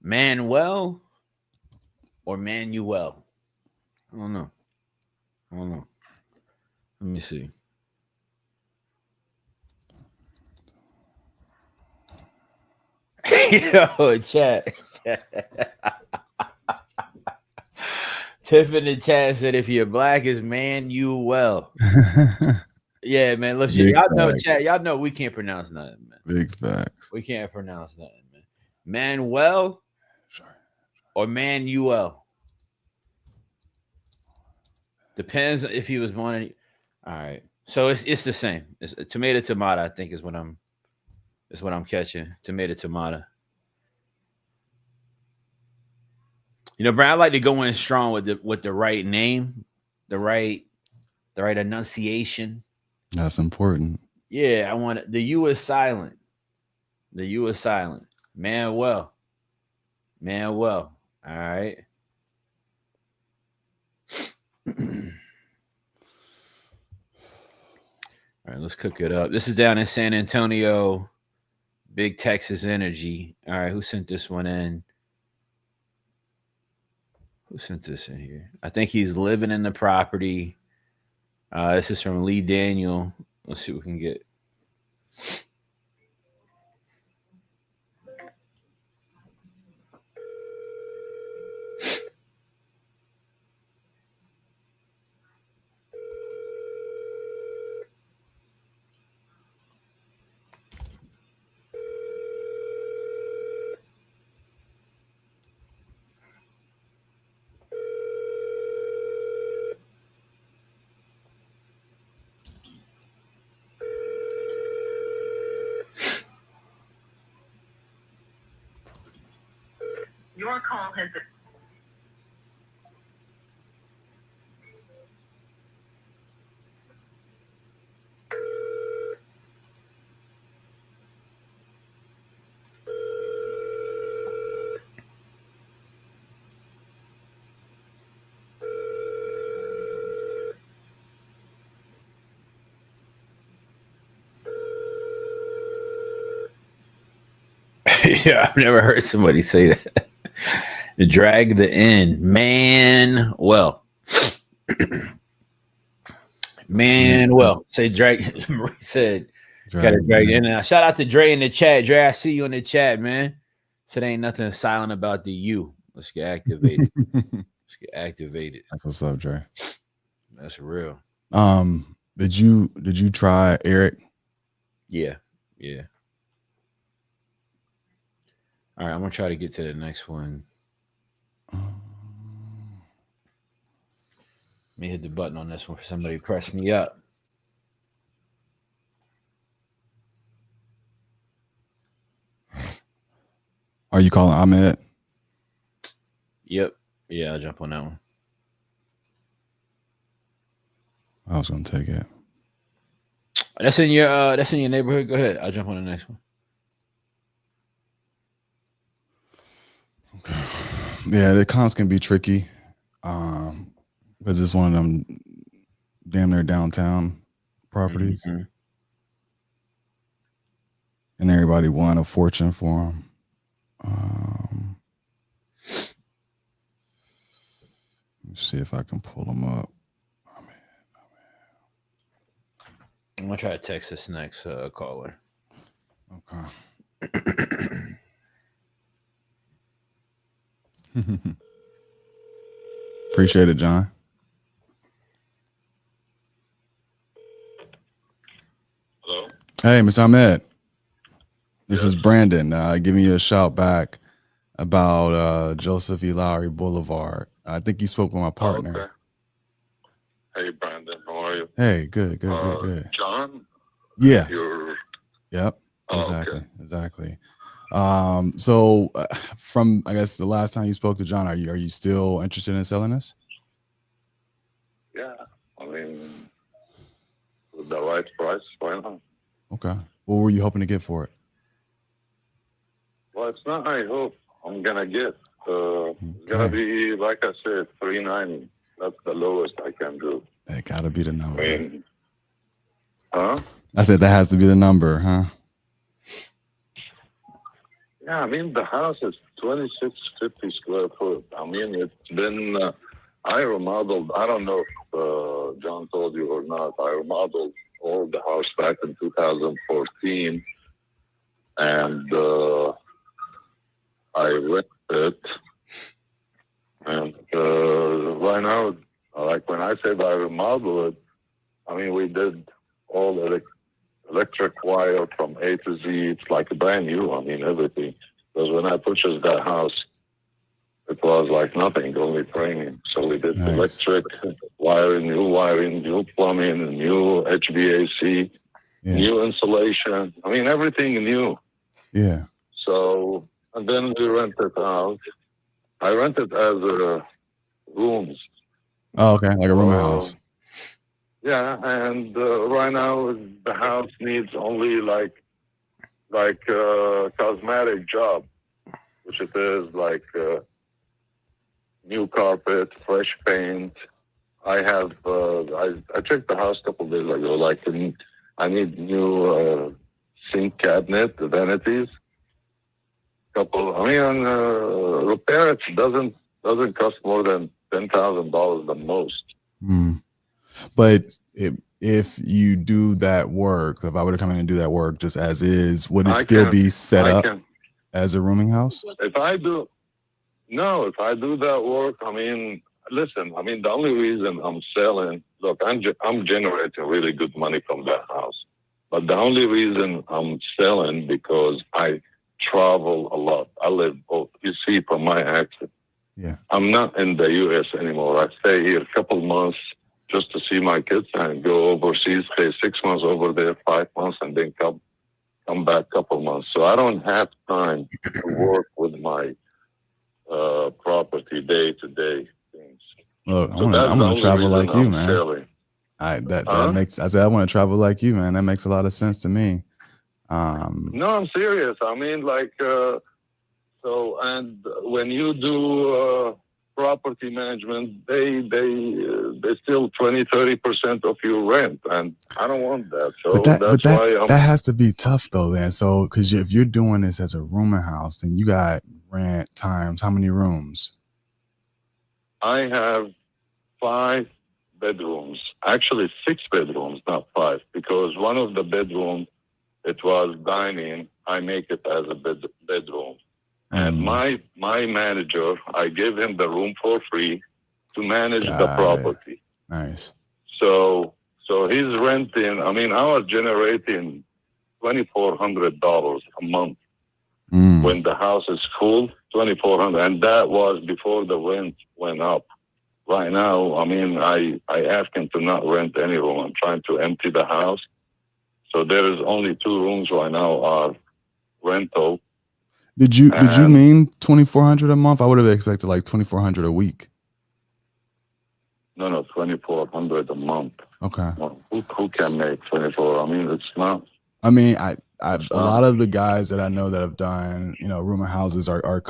Manuel or Manuel? I don't know. Let me see. Yo, chat. Tiff in the chat said, if you're black, is Manuel. Yeah, man. Listen, y'all know, chat. Y'all know we can't pronounce nothing, man. Big facts. We can't pronounce nothing, man. Manuel or Manuel? Depends if he was born in. All right, so it's the same. It's tomato. I think is what I'm catching. Tomato. You know, Brian, I like to go in strong with the right name, the right enunciation. That's important. Yeah, I want it. The U is silent. Manuel. All right. All right, let's cook it up. This is down in San Antonio, Big Texas Energy. All right, who sent this one in? Who sent this in here? I think he's living in the property. This is from Lee Daniel. Let's see what we can get. Your call has been. Yeah, I've never heard somebody say that. Drag the end, man. Well, man. Well, say drag. Marie said, "Gotta drag in." And shout out to Dre in the chat. Dre, I see you in the chat, man. So there ain't nothing silent about the U. Let's get activated. That's what's up, Dre. That's real. Did you try Eric? Yeah. Yeah. All right, I'm gonna try to get to the next one. Let me hit the button on this one for somebody to press me up. Are you calling Ahmed? Yep. Yeah, I'll jump on that one. I was gonna take it. That's in your neighborhood. Go ahead. I'll jump on the next one. Okay. Yeah, the comps can be tricky. Because it's one of them damn near downtown properties. Mm-hmm. And everybody won a fortune for them. Let's see if I can pull them up. I'm gonna try to text this next caller. Okay. Appreciate it, John. Hello. Hey, Mr. Ahmed. This Yes. is Brandon. Giving you a shout back about Joseph E. Lowry Boulevard. I think you spoke with my partner. Oh, okay. Hey, Brandon. How are you? Hey, good. John? Yeah. Yep. Oh, Exactly. okay. Exactly. So from, I guess, the last time you spoke to John, are you still interested in selling this? Yeah. I mean, with the right price, why not? Okay. What were you hoping to get for it? Well, it's not I hope I'm going to get. It's going to be, like I said, $390. That's the lowest I can do. That gotta be the number. I mean, huh? I said that has to be the number, huh? Yeah, I mean, the house is 2650 square foot. I mean, it's been, I remodeled, I don't know if John told you or not, I remodeled all the house back in 2014. And I rented it. And right now, like when I said I remodeled it, I mean, we did all electric wire from A to Z. It's like brand new. I mean, everything. Because when I purchased that house, it was like nothing, only framing. So we did electric wiring, new plumbing, new HVAC, new insulation. I mean, everything new. Yeah. So, and then we rented out. I rented as rooms. Oh, okay. Like a room house. Yeah, and right now the house needs only like cosmetic job, which it is like new carpet, fresh paint. I have I checked the house a couple of days ago. Like I need new sink cabinet, the vanities. Repair it doesn't cost more than $10,000 the most. But if you do that work, if I were to come in and do that work just as is, would it still be set up as a rooming house? If I do that work, I mean, listen, I mean, the only reason I'm selling, look, I'm generating really good money from that house. But the only reason I'm selling because I travel a lot. I live both. You see from my accent. Yeah. I'm not in the U.S. anymore. I stay here a couple months just to see my kids and go overseas, stay 6 months over there, 5 months, and then come back a couple months. So I don't have time to work with my property day-to-day things. Look, I want to travel like you, man. Selling. That makes. I said I want to travel like you, man. That makes a lot of sense to me. No, I'm serious. I mean, like, and when you do property management, they steal 20-30% of your rent, and I don't want that. So that has to be tough though, then. So because if you're doing this as a rooming house, then you got rent times how many rooms? I have 5 bedrooms, actually 6 bedrooms, not 5, because one of the bedrooms, it was dining. I make it as a bedroom. And my manager, I gave him the room for free to manage the property. Nice. So he's renting. I mean, I was generating $2,400 a month when the house is full. $2,400, and that was before the rent went up. Right now, I mean, I asked him to not rent any room. I'm trying to empty the house, so there is only 2 rooms right now are rental. Did you mean 2,400 a month? I would have expected like 2,400 a week. No, 2,400 a month. Okay. Well, who can make 24? I mean, it's not. I mean, a lot of the guys that I know that have done, rooming houses are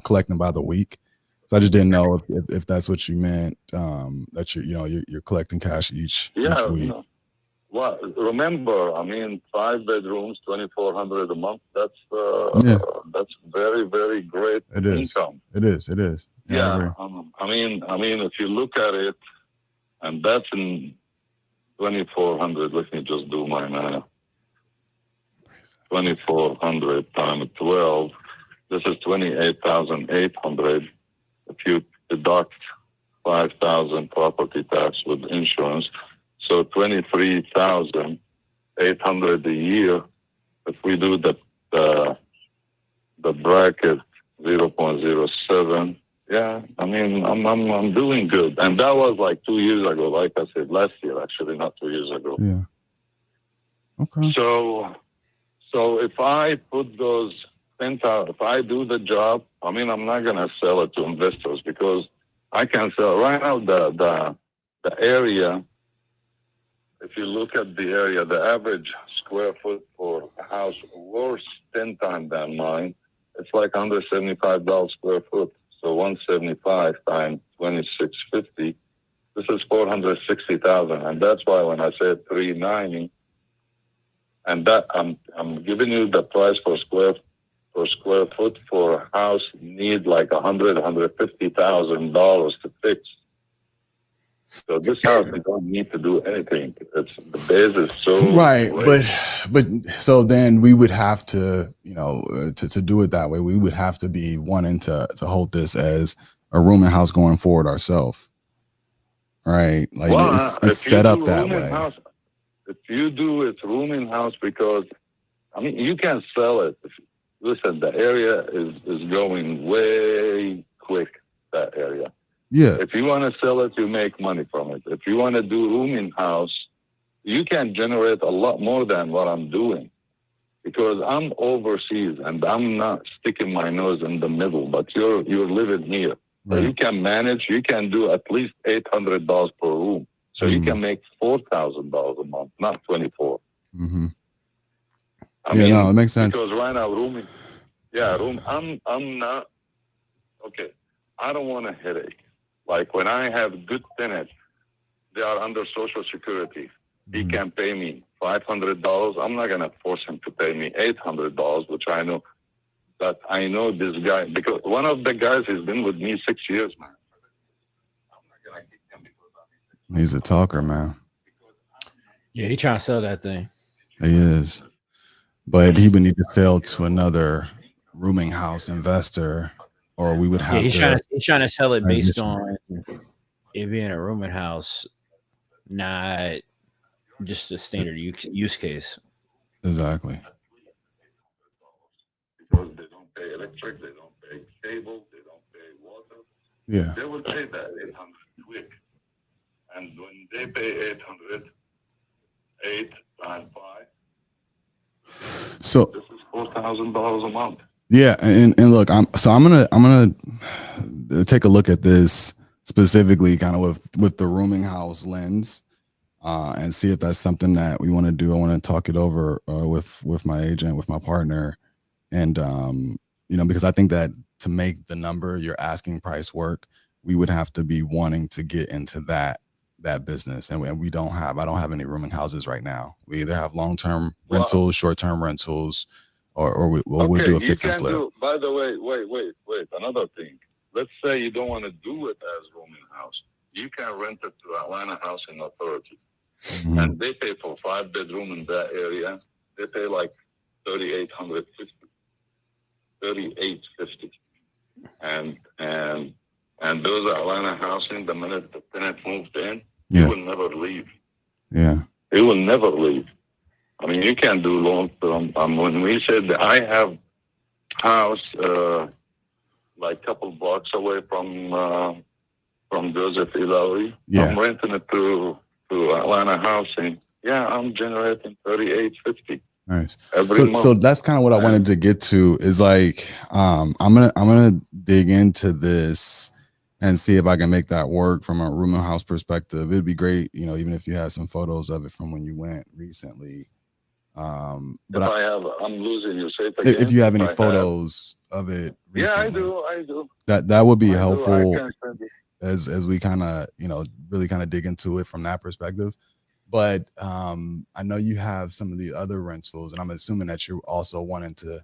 collecting by the week. So I just didn't know if that's what you meant, that you're collecting cash each week. Well, remember, I mean, 5 bedrooms, 2,400 a month. That's very, very great income. It is. Yeah. I mean, if you look at it, and that's in 2,400. Let me just do my math. 2,400 times 12. This is 28,800. If you deduct 5,000 property tax with insurance, so 23,800 a year. If we do the bracket 0.07, yeah, I mean, I'm doing good, and that was like 2 years ago. Like I said, last year actually, not 2 years ago. Yeah. Okay. So if I put those 10,000, if I do the job, I mean, I'm not gonna sell it to investors because I can sell right now the area. If you look at the area, the average square foot for a house worth 10 times than mine, it's like $175 square foot. So 175 times 2650, this is 460,000, and that's why when I said 390, and that I'm giving you the price for square foot for a house need like $150,000 to fix. So this house, we don't need to do anything. The base is so right, great. but so then we would have to, to do it that way. We would have to be wanting to hold this as a rooming house going forward ourselves, right? Like it's set up that way. House, if you do it rooming house, because I mean you can sell it. Listen, the area is going way quick. That area. Yeah. If you want to sell it, you make money from it. If you want to do rooming house, you can generate a lot more than what I'm doing because I'm overseas and I'm not sticking my nose in the middle, but you're living here. Right. So you can manage, you can do at least $800 per room. So you can make $4,000 a month, not 24. Mm-hmm. I mean, no, it makes sense. Because right now I'm not, okay, I don't want a headache. Like when I have good tenants, they are under Social Security. He can pay me $500. I'm not going to force him to pay me $800, which I know that I know this guy, because one of the guys has been with me 6 years, man. I'm not going to kick him because he's a talker, man. Yeah, he trying to sell that thing. He is. But he would need to sell to another rooming house investor, or we would have he's trying to sell it based on it being a rooming house, not just a standard use case. Exactly. Because they don't pay electric, they don't pay cable, they don't pay water. Yeah. They will pay that 800 quick. And when they pay 800, 8 times 5, so this is $4,000 a month. Yeah, and look, I'm gonna take a look at this specifically, kind of with the rooming house lens, and see if that's something that we want to do. I want to talk it over with my agent, with my partner, and because I think that to make the number your asking price work, we would have to be wanting to get into that business, and I don't have any rooming houses right now. We either have long-term rentals, short-term rentals, or we'll do a fix and flip. By the way, wait. Another thing. Let's say you don't want to do it as rooming house. You can rent it to Atlanta Housing Authority. Mm-hmm. And they pay for 5 bedroom in that area. They pay like $3,850. And those are Atlanta Housing. The minute the tenant moved in, He Yeah. will never leave. Yeah. He will never leave. I mean, you can't do long term. When we said that I have house like a couple blocks away from Joseph Ilawi, Yeah. I'm renting it to Atlanta housing. Yeah, I'm generating $38.50 Nice. every month. So that's kind of what I wanted to get to is like, I'm gonna dig into this and see if I can make that work from a room and house perspective. It'd be great, you know, even if you had some photos of it from when you went recently. But I'm losing you. Say it again. if you have any photos of it recently, Yeah, I do. that would be I helpful can send it. as we kind of, you know, really kind of dig into it from that perspective. But I know you have some of the other rentals, and I'm assuming that you're also wanting to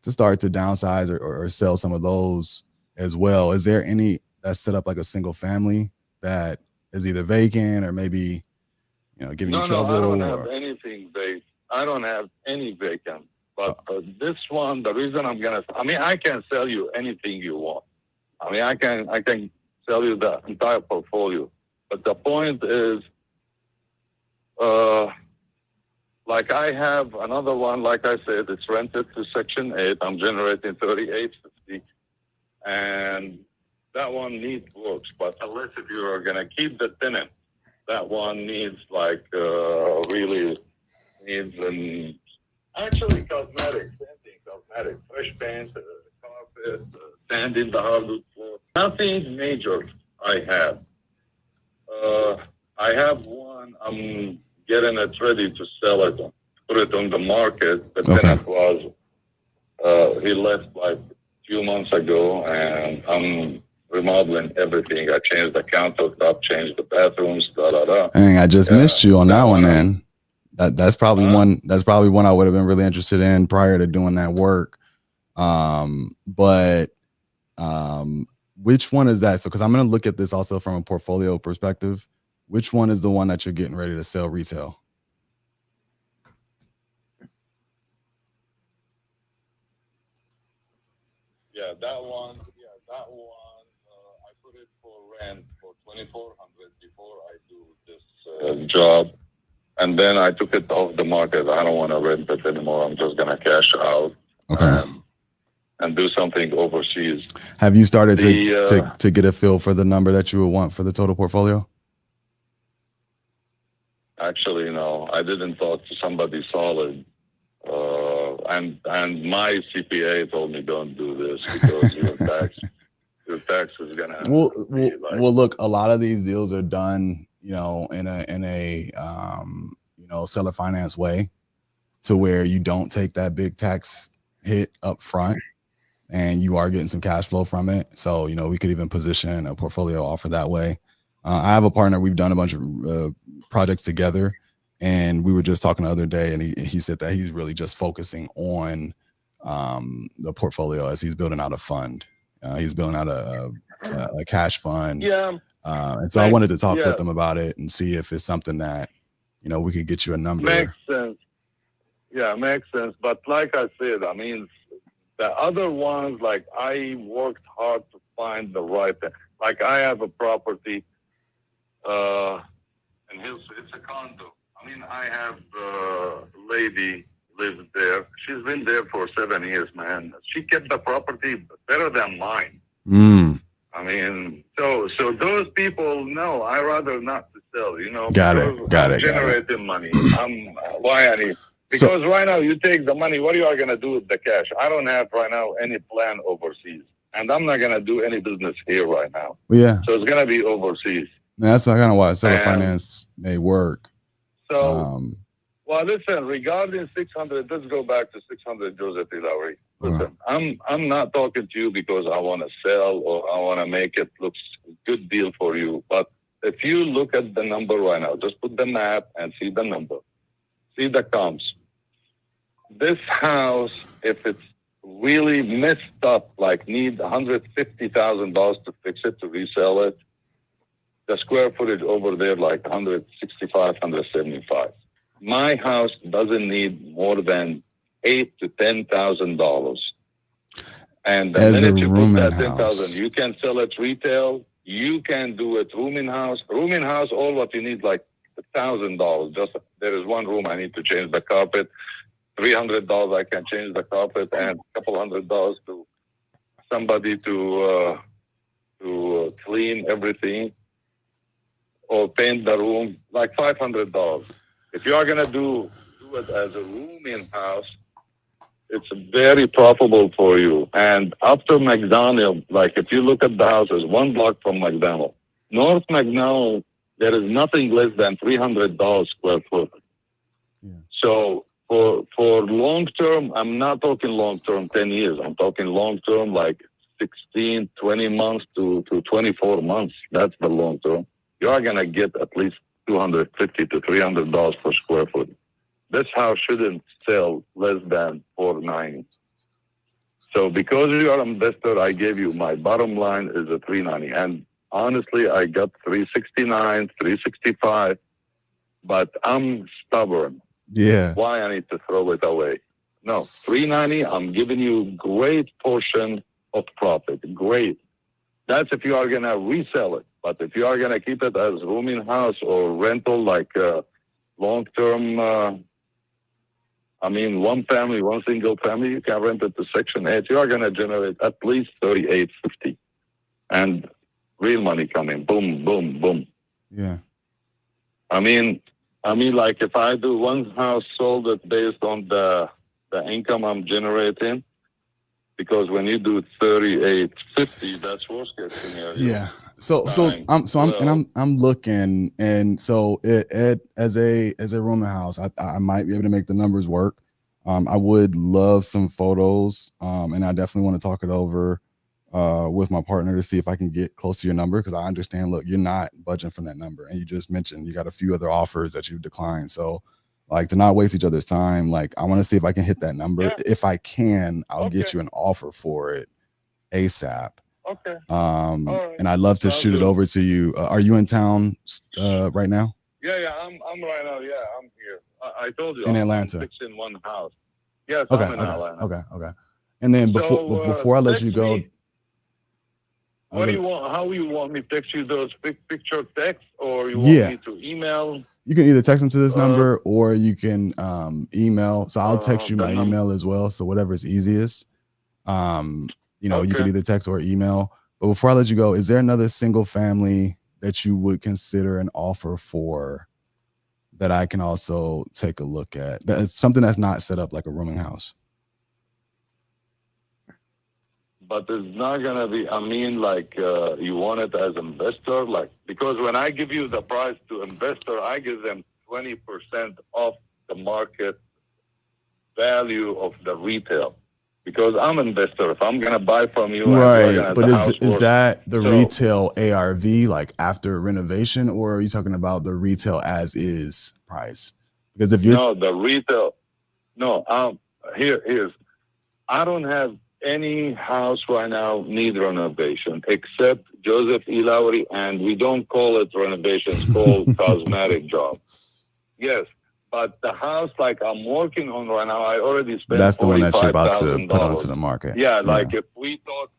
start to downsize or sell some of those as well. Is there any that's set up like a single family that is either vacant or maybe, you know, giving you trouble? No, I don't have anything vacant. I don't have any vacant. But this one, the reason I can sell you anything you want. I mean, I can sell you the entire portfolio. But the point is, like I have another one, like I said, it's rented to Section 8. I'm generating $38.50. And that one needs works. But unless if you are going to keep the tenant, that one needs like really needs actually cosmetics, fresh paint, carpet, sand in the hardwood floor. Nothing major I have. I have one, I'm getting it ready to sell it, put it on the market. The tenant was, he left like a few months ago, and I'm remodeling everything. I changed the countertop, changed the bathrooms, Dang, I just missed you on that one then. That's probably one I would have been really interested in prior to doing that work. But which one is that? So because I'm going to look at this also from a portfolio perspective. Which one is the one that you're getting ready to sell retail? Yeah, that one. I put it for rent for $2,400 before I do this job, and then I took it off the market. I don't want to rent it anymore. I'm just gonna cash out. And do something overseas. Have you started to get a feel for the number that you would want for the total portfolio? Actually, no, I didn't talk to somebody solid. And my CPA told me don't do this because your tax is gonna. Well, look, a lot of these deals are done, you know, in a you know, seller finance way, to where you don't take that big tax hit up front, and you are getting some cash flow from it. So, you know, we could even position a portfolio offer that way. I have a partner. We've done a bunch of projects together, and we were just talking the other day, and he said that he's really just focusing on the portfolio as he's building out a fund. He's building out a cash fund. Yeah. And so I wanted to talk with him about it and see if it's something that, you know, we could get you a number. Makes sense. Yeah, makes sense. But like I said, I mean, the other ones, like I worked hard to find the right thing. Like I have a property, and it's a condo. I mean, I have a lady lives there. She's been there for 7 years, man. She kept the property better than mine. I mean, so those people, no, I rather not to sell, you know. Got it. Generating money. Because right now you take the money, what are you going to do with the cash? I don't have right now any plan overseas, and I'm not going to do any business here right now. Yeah. So it's going to be overseas. That's kind of why seller finance may work. So, well, listen, regarding 600, let's go back to 600 Joseph Ilawi. Listen, I'm not talking to you because I want to sell or I want to make it look a good deal for you. But if you look at the number right now, just put the map and see the number. See the comps. This house, if it's really messed up, like need $150,000 to fix it, to resell it, the square footage over there, like 165, 175. My house doesn't need more than $8,000 to $10,000. And the minute you put that $10,000, you can sell it retail. You can do it room in house. Room in house, all what you need like $1,000. Just there is one room I need to change the carpet. $300 I can change the carpet, and a couple $100 to somebody to clean everything or paint the room, like $500. If you are gonna do it as a room in house, it's very profitable for you. And after McDonald, like if you look at the houses 1 block from McDonald, North McDonald, there is nothing less than $300 square foot. Yeah. So for long term, I'm not talking long term 10 years. I'm talking long term like 16, 20 months to 24 months. That's the long term. You are gonna get at least $250 to $300 per square foot. This house shouldn't sell less than $490. So because you are an investor, I gave you my bottom line is a $390. And honestly, I got $369, $365, but I'm stubborn. Yeah. Why I need to throw it away? No, $390, I'm giving you great portion of profit. Great. That's if you are going to resell it. But if you are going to keep it as room in house or rental, like long-term, one family, one single family, you can rent it to Section 8. You are going to generate at least $38.50, and real money coming. Boom, boom, boom. Yeah. I mean, like if I do one house sold it based on the income I'm generating, because when you do 38.50, that's worst case scenario. Yeah. I'm looking, and so it as a rooming house, I might be able to make the numbers work. I would love some photos, and I definitely want to talk it over with my partner to see if I can get close to your number, because I understand, look, you're not budging from that number, and you just mentioned you got a few other offers that you've declined. So like, to not waste each other's time, like I want to see if I can hit that number. Yeah. If I can, I'll get you an offer for it ASAP. Okay. Right. And I'd love to shoot it over to you. Are you in town right now? Yeah, I'm right now. Yeah, I'm here. I told you in Atlanta. I'm fixing one house. Yes, okay, I'm in Atlanta. Okay. And then before I let you go, what do you want? How you want me to text you those picture text, or you want me to email? You can either text them to this number, or you can email. So I'll text you my email as well. So whatever is easiest. You can either text or email. But before I let you go, is there another single family that you would consider an offer for that I can also take a look at? That's something that's not set up like a rooming house. But it's not gonna be. You want it as investor, because when I give you the price to investor, I give them 20% off the market value of the retail. Because I'm an investor, if I'm gonna buy from you, right? But is that the retail ARV, like after renovation, or are you talking about the retail as is price? Because if you're the retail, here's I don't have any house right now need renovation except Joseph E. Lowry, and we don't call it renovation; it's called cosmetic job. Yes. But the house like I'm working on right now, I already spent. That's the one that you're about to put onto the market. Yeah, like if we talk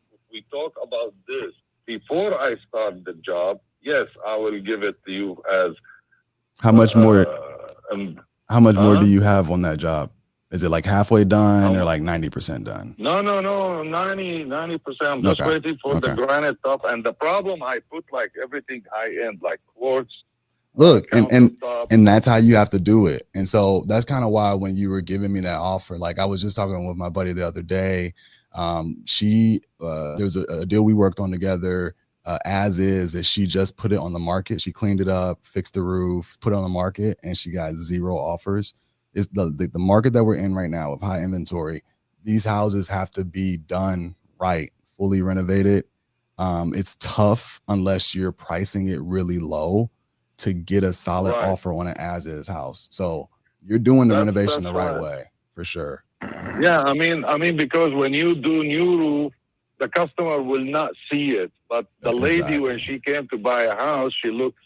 about this before I start the job, yes, I will give it to you as. How much more? How much more do you have on that job? Is it like halfway done or like 90% done? No, 90%. I'm just waiting for the granite top. And the problem, I put like everything high end, like quartz. Look, and that's how you have to do it. And so that's kind of why when you were giving me that offer, like I was just talking with my buddy the other day. There was a deal we worked on together as is that she just put it on the market. She cleaned it up, fixed the roof, put it on the market, and she got 0 offers. It's the market that we're in right now with high inventory. These houses have to be done right, fully renovated. It's tough unless you're pricing it really low to get a solid offer on an as-is house. So you're doing the renovation the right way, for sure. Yeah, I mean, because when you do new roof, the customer will not see it. But the lady, when she came to buy a house, she looked,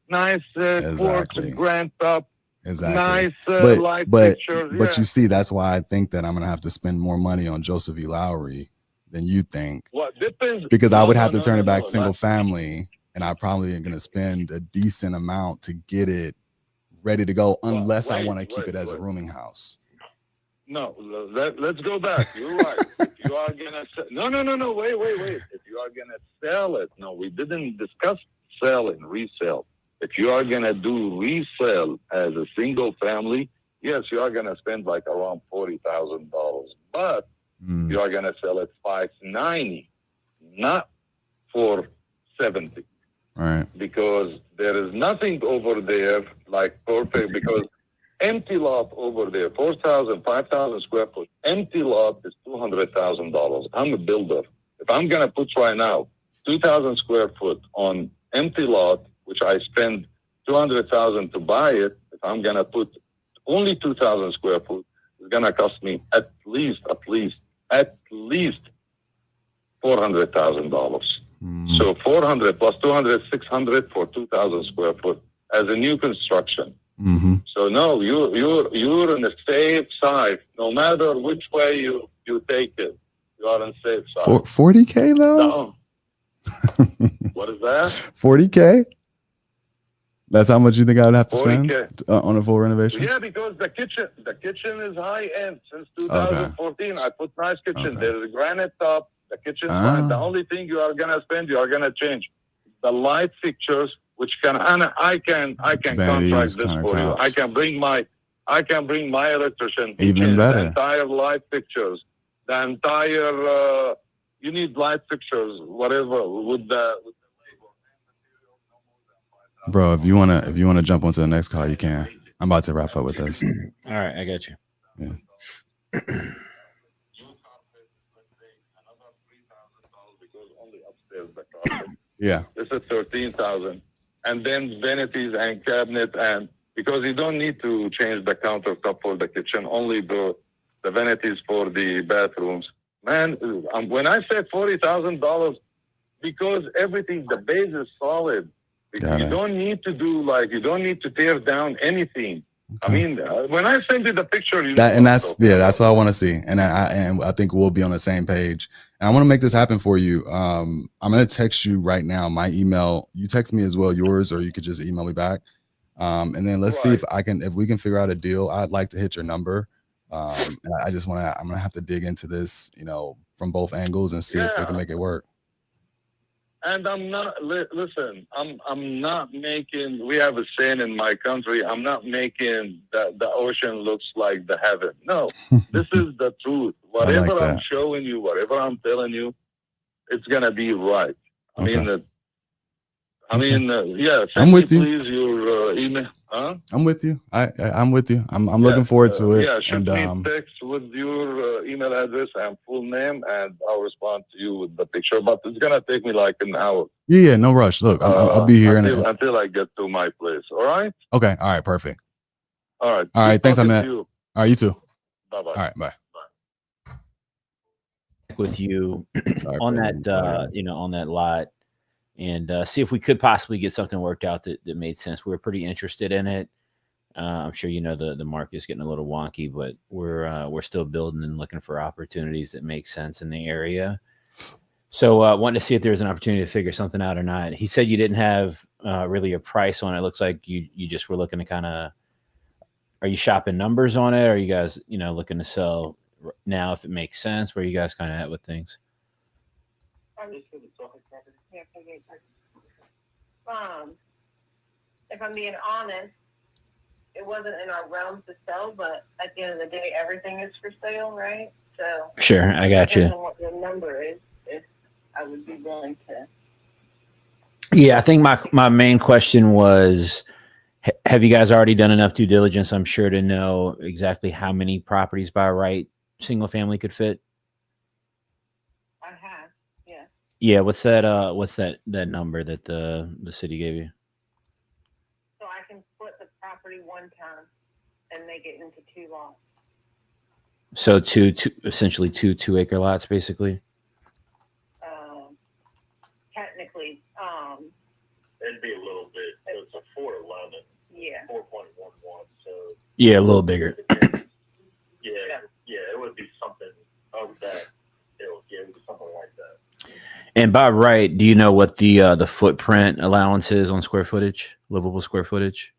nice quartz, grand top, nice light pictures. But you see, that's why I think that I'm gonna have to spend more money on Joseph E. Lowry than you think. What depends? Because I No, would no, have to no, turn no, it back no, single not- family, and I probably am going to spend a decent amount to get it ready to go, Well, unless I wait, want to keep wait, it as a wait. rooming house. No, let's go back. You're right. If you are gonna no, wait. If you are gonna sell it, no, we didn't discuss sell and resell. If you are gonna do resell as a single family, yes, you are gonna spend like around $40,000, but you are gonna sell it $590, not $470, Right. because there is nothing over there like perfect because. Empty lot over there, 4,000, 5,000 square foot. Empty lot is $200,000. I'm a builder. If I'm going to put right now 2,000 square foot on empty lot, which I spend 200,000 to buy it, if I'm going to put only 2,000 square foot, it's going to cost me at least $400,000. So 400 plus 200, 600 for 2,000 square foot as a new construction. Mm-hmm. So no, you're on the safe side. No matter which way you take it, you are on the safe side. 40K though. What is that? 40K. That's how much you think I would have to spend 40K. On a full renovation? Yeah, because the kitchen is high end. Since 2014, I put nice kitchen. Okay. There's a granite top. The kitchen's fine. The only thing you are gonna spend, you are gonna change the light fixtures, which can I can Vanities, contract this for you. I can bring my electrician. He Even change better. The entire light fixtures, the entire you need light fixtures, whatever with the label and material, no more than $5,000. Bro, if you wanna jump onto the next call, you can. I'm about to wrap up with this. All right, I got you. Yeah. Because only upstairs the carpet. Yeah. This is 13,000, and then vanities and cabinet, and because you don't need to change the countertop for the kitchen, only the vanities for the bathrooms. Man, when I said $40,000, because everything, the base is solid. Got You it. don't need to you don't need to tear down anything. I Okay. mean, when I send you the picture, That's all I want to see, and I think we'll be on the same page. And I want to make this happen for you. I'm gonna text you right now my email. You text me as well yours, or you could just email me back. And then let's see if we can figure out a deal. I'd like to hit your number. And I'm gonna have to dig into this, from both angles and see if we can make it work. And I'm not, listen, I'm not making, we have a saying in my country, I'm not making the ocean looks like the heaven. No, this is the truth. Whatever like I'm that. showing you, whatever I'm telling you, it's going to be right. Okay. Yeah, I'm send with me you. please your email. Huh? I'm with you. I'm with you. I'm looking forward to it. Yeah, shoot and me text with your email address and full name, and I'll respond to you with the picture. But it's gonna take me like an hour. Yeah, no rush. Look, I'll be here until I get to my place. All right. Okay. All right. Perfect. All right. All right. Thanks, Ahmed. You. All right. You too. Bye bye. All right. Bye. With you Sorry, on baby. that, on that lot, and see if we could possibly get something worked out that made sense. We were pretty interested in it. I'm sure the market's getting a little wonky, but we're still building and looking for opportunities that make sense in the area. So wanted to see if there was an opportunity to figure something out or not. He said you didn't have really a price on it. It looks like you just were looking to kind of. Are you shopping numbers on it? Or are you guys looking to sell now if it makes sense? Where are you guys kind of at with things? If I'm being honest, it wasn't in our realm to sell, but at the end of the day, everything is for sale, right? So Sure, I got you. depending on what your number is, if I would be willing to. Yeah, I think my main question was, have you guys already done enough due diligence, I'm sure, to know exactly how many properties by right single family could fit? I have, yeah. Yeah, what's that number that the city gave you? So I can split the property one time and make it into 2 lots. So essentially two 2-acre lots, basically. Technically, It'd be a little bit. It's a 411. yeah. 4.11. So Yeah, a little bigger. yeah, it would be something of that. It would be something And by right, do you know what the footprint allowance is on square footage, livable square footage,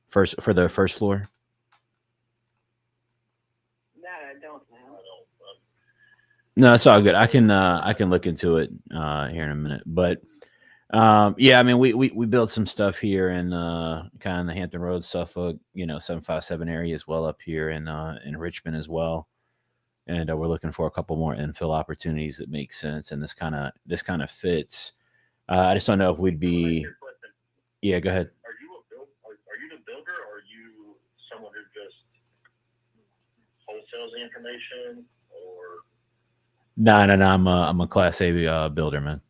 first for the first floor? That I don't know. No, it's all good. I can look into it here in a minute. But yeah, I mean we built some stuff here in kind of the Hampton Roads, Suffolk, 757 area as well up here in Richmond as well. And we're looking for a couple more infill opportunities that make sense, and this kind of fits. I just don't know if we'd be. Yeah, go ahead. Are you the builder, or are you someone who just wholesales the information, or? No. I'm a Class A builder, man.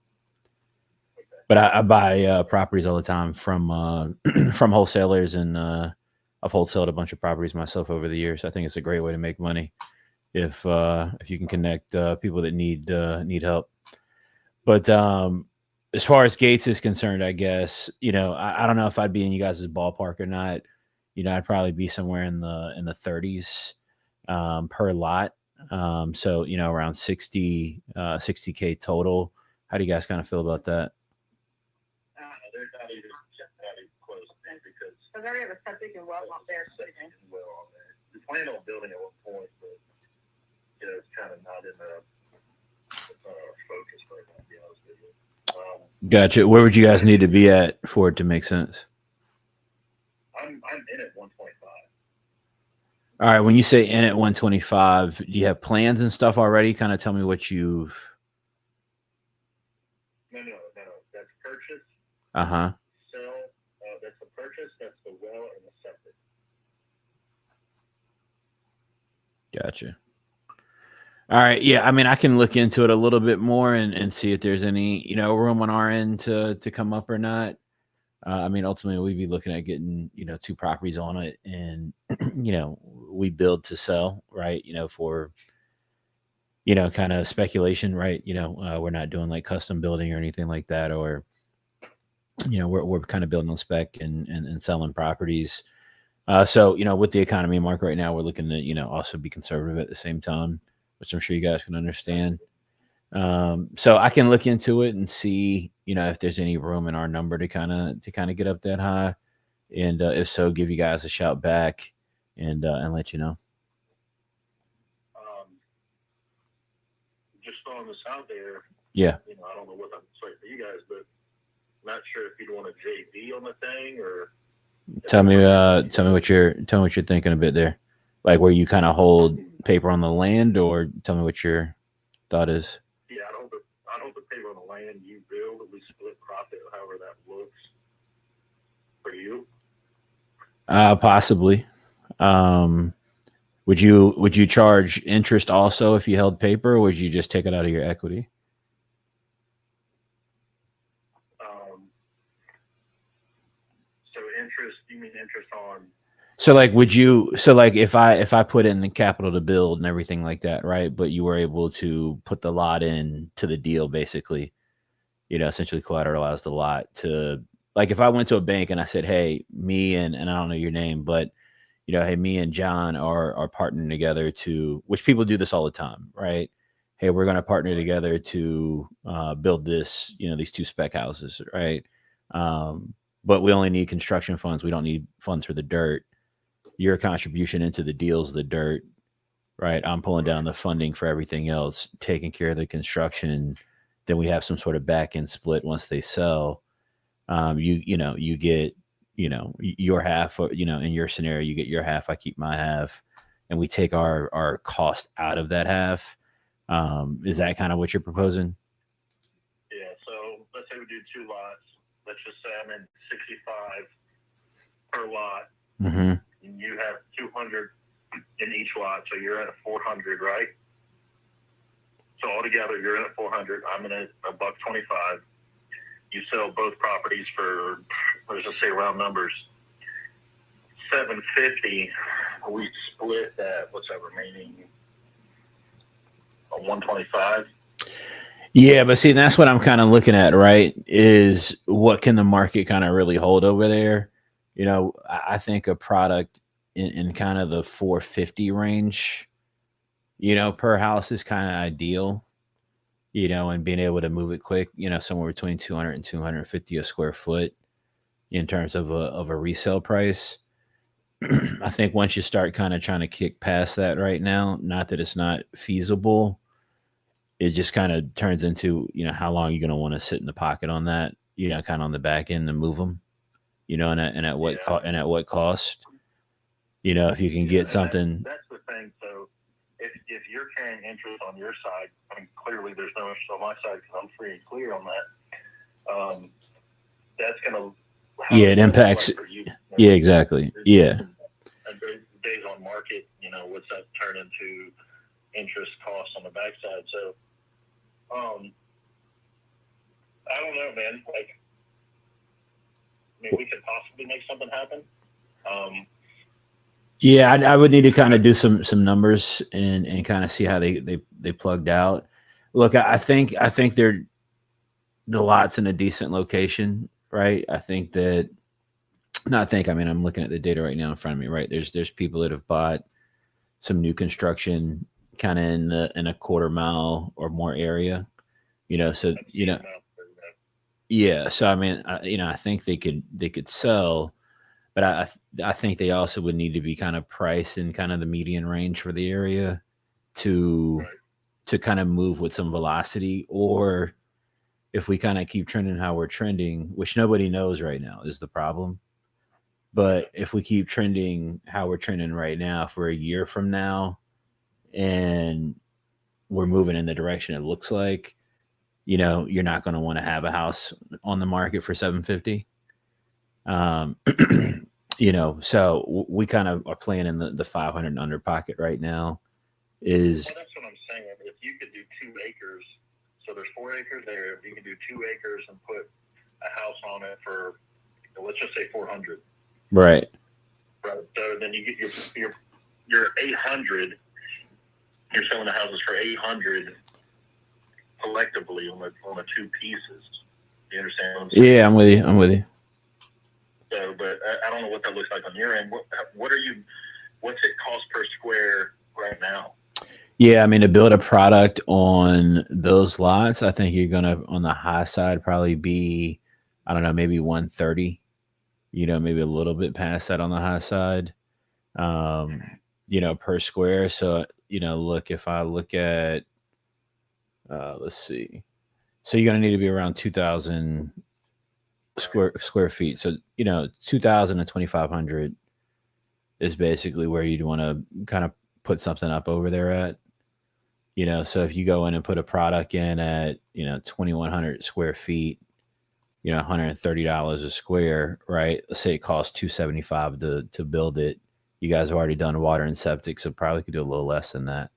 But I buy properties all the time from from wholesalers, and I've wholesaled a bunch of properties myself over the years. I think it's a great way to make money if you can connect people that need help. But as far as Gates is concerned, I guess I don't know if I'd be in you guys' ballpark or not. I'd probably be somewhere in the 30s per lot. So around 60K total. How do you guys kind of feel about that? They're not even close to me because Because I already have a septic and well out there. we planned on building at one point, but it's kind of not in the focus right now, to be honest with you. Gotcha. Where would you guys need to be at for it to make sense? I'm in at 125. All right. When you say in at 125, do you have plans and stuff already? Kind of tell me what you've. No. That's purchase, Uh-huh. sell. That's the purchase. That's the well and the septic. Gotcha. All right. Yeah. I mean, I can look into it a little bit more and see if there's any, room on our end to come up or not. I mean, ultimately, we'd be looking at getting, 2 properties on it, and, we build to sell, right? For, kind of speculation, right? We're not doing like custom building or anything like that, or, we're kind of building on spec and selling properties. So, with the economy and market right now, we're looking to, also be conservative at the same time, which I'm sure you guys can understand. So I can look into it and see, if there's any room in our number to kind of get up that high, and if so, give you guys a shout back and let you know. Just throwing this out there. Yeah. I don't know what that's like for you guys, but I'm not sure if you'd want a JV on the thing or. Tell me what you're thinking a bit there, like where you kind of hold paper on the land, or tell me what your thought is. Yeah, I don't the paper on the land you build. We split profit, however that looks for you. Possibly. Would you charge interest also if you held paper, or would you just take it out of your equity? So interest, you mean interest on? So like, if I put in the capital to build and everything like that, right? But you were able to put the lot in to the deal, basically, essentially collateralize the lot to, like, if I went to a bank and I said, hey, me and I don't know your name, but hey, me and John are partnering together to, which people do this all the time, right? Hey, we're going to partner together to build this, these 2 spec houses, right? But we only need construction funds. We don't need funds for the dirt. Your contribution into the deal's the dirt, right? I'm pulling down the funding for everything else, taking care of the construction. Then we have some sort of back end split once they sell. You get, your half, in your scenario, you get your half, I keep my half, and we take our cost out of that half. Is that kind of what you're proposing? Yeah. So let's say we do 2 lots. Let's just say I'm in 65 per lot. Mm-hmm. And you have 200 in each lot, so you're at a 400, right? So altogether, you're in at 400. I'm in at $125. You sell both properties for, let's just say round numbers, $750. We split that. What's that remaining? $125. Yeah, but see, that's what I'm kind of looking at, right? Is what can the market kind of really hold over there? I think a product in kind of the 450 range, per house is kind of ideal. you know, and being able to move it quick, you know, somewhere between 200 and 250 a square foot in terms of a resale price. I think once you start kind of trying to kick past that right now, not that it's not feasible, it just kind of turns into, you know, how long you're going to want to sit in the pocket on that, you know, kind of on the back end and move them, you know, and at what and at what cost, you know, if you can get something. That's the thing. So if you're carrying interest on your side, I mean, clearly there's no interest on my side because I'm free and clear on that. That's going to, it impacts. For you. Yeah, exactly. Yeah. Days on market, you know, what's that turn into interest costs on the backside? So, I don't know, man. Like, I mean, we could possibly make something happen. Yeah, I would need to kind of do some numbers and kind of see how they plugged out. Look, I think they're the lot's in a decent location, right? I think that. Not think. I mean, I'm looking at the data right now in front of me. Right, there's people that have bought some new construction, kind of in a quarter mile or more area. You know, so you know, yeah. So I mean, you know, I think they could sell, but I think they also would need to be kind of priced in kind of the median range for the area to kind of move with some velocity. Or if we kind of keep trending how we're trending, which nobody knows right now is the problem. But if we keep trending how we're trending right now for a year from now, and we're moving in the direction it looks like, you know, you're not going to want to have a house on the market for 750. You know, so we kind of are playing in the 500 and under pocket right now. Well, that's what I'm saying. If you could do 2 acres, so there's 4 acres there. If you can do 2 acres and put a house on it for, let's just say 400. Right. So then you get your 800. You're selling the houses for 800 collectively on the 2 pieces. You understand what I'm saying? Yeah, I'm with you. So, but I don't know what that looks like on your end. What's it cost per square right now? Yeah, I mean, to build a product on those lots, I think you're gonna, on the high side, probably be, I don't know, maybe 130. You know, maybe a little bit past that on the high side, you know, per square. So, you know, look, if I look at, let's see. So you're going to need to be around 2,000 square feet. So, you know, 2,000 and 2,500 is basically where you'd want to kind of put something up over there at, you know. So if you go in and put a product in at, you know, 2,100 square feet, you know, $130 a square, right? Let's say it costs $275 to build it. You guys have already done water and septic, so probably could do a little less than that.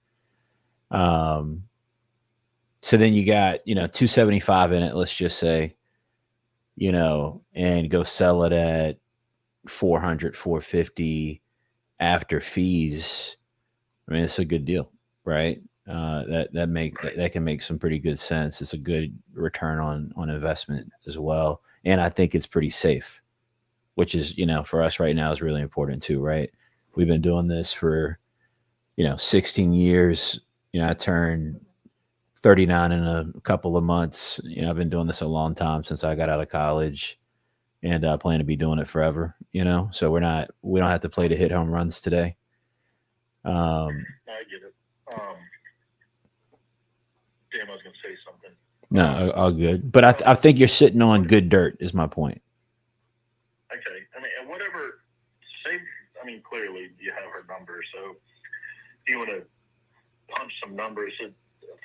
So then you got, you know, $275 in it, let's just say, you know, and go sell it at $400, $450 after fees. I mean, it's a good deal, right? That can make some pretty good sense. It's a good return on investment as well, and I think it's pretty safe, which is, you know, for us right now is really important too, right? We've been doing this for, you know, 16 years. You know, I turned 39 in a couple of months. You know, I've been doing this a long time since I got out of college, and I plan to be doing it forever. You know, so we don't have to play to hit home runs today. I get it. Damn, I was going to say something. No, all good. But I think you're sitting on good dirt is my point. Okay. I mean, and whatever, clearly you have her number. So if you want to punch some numbers,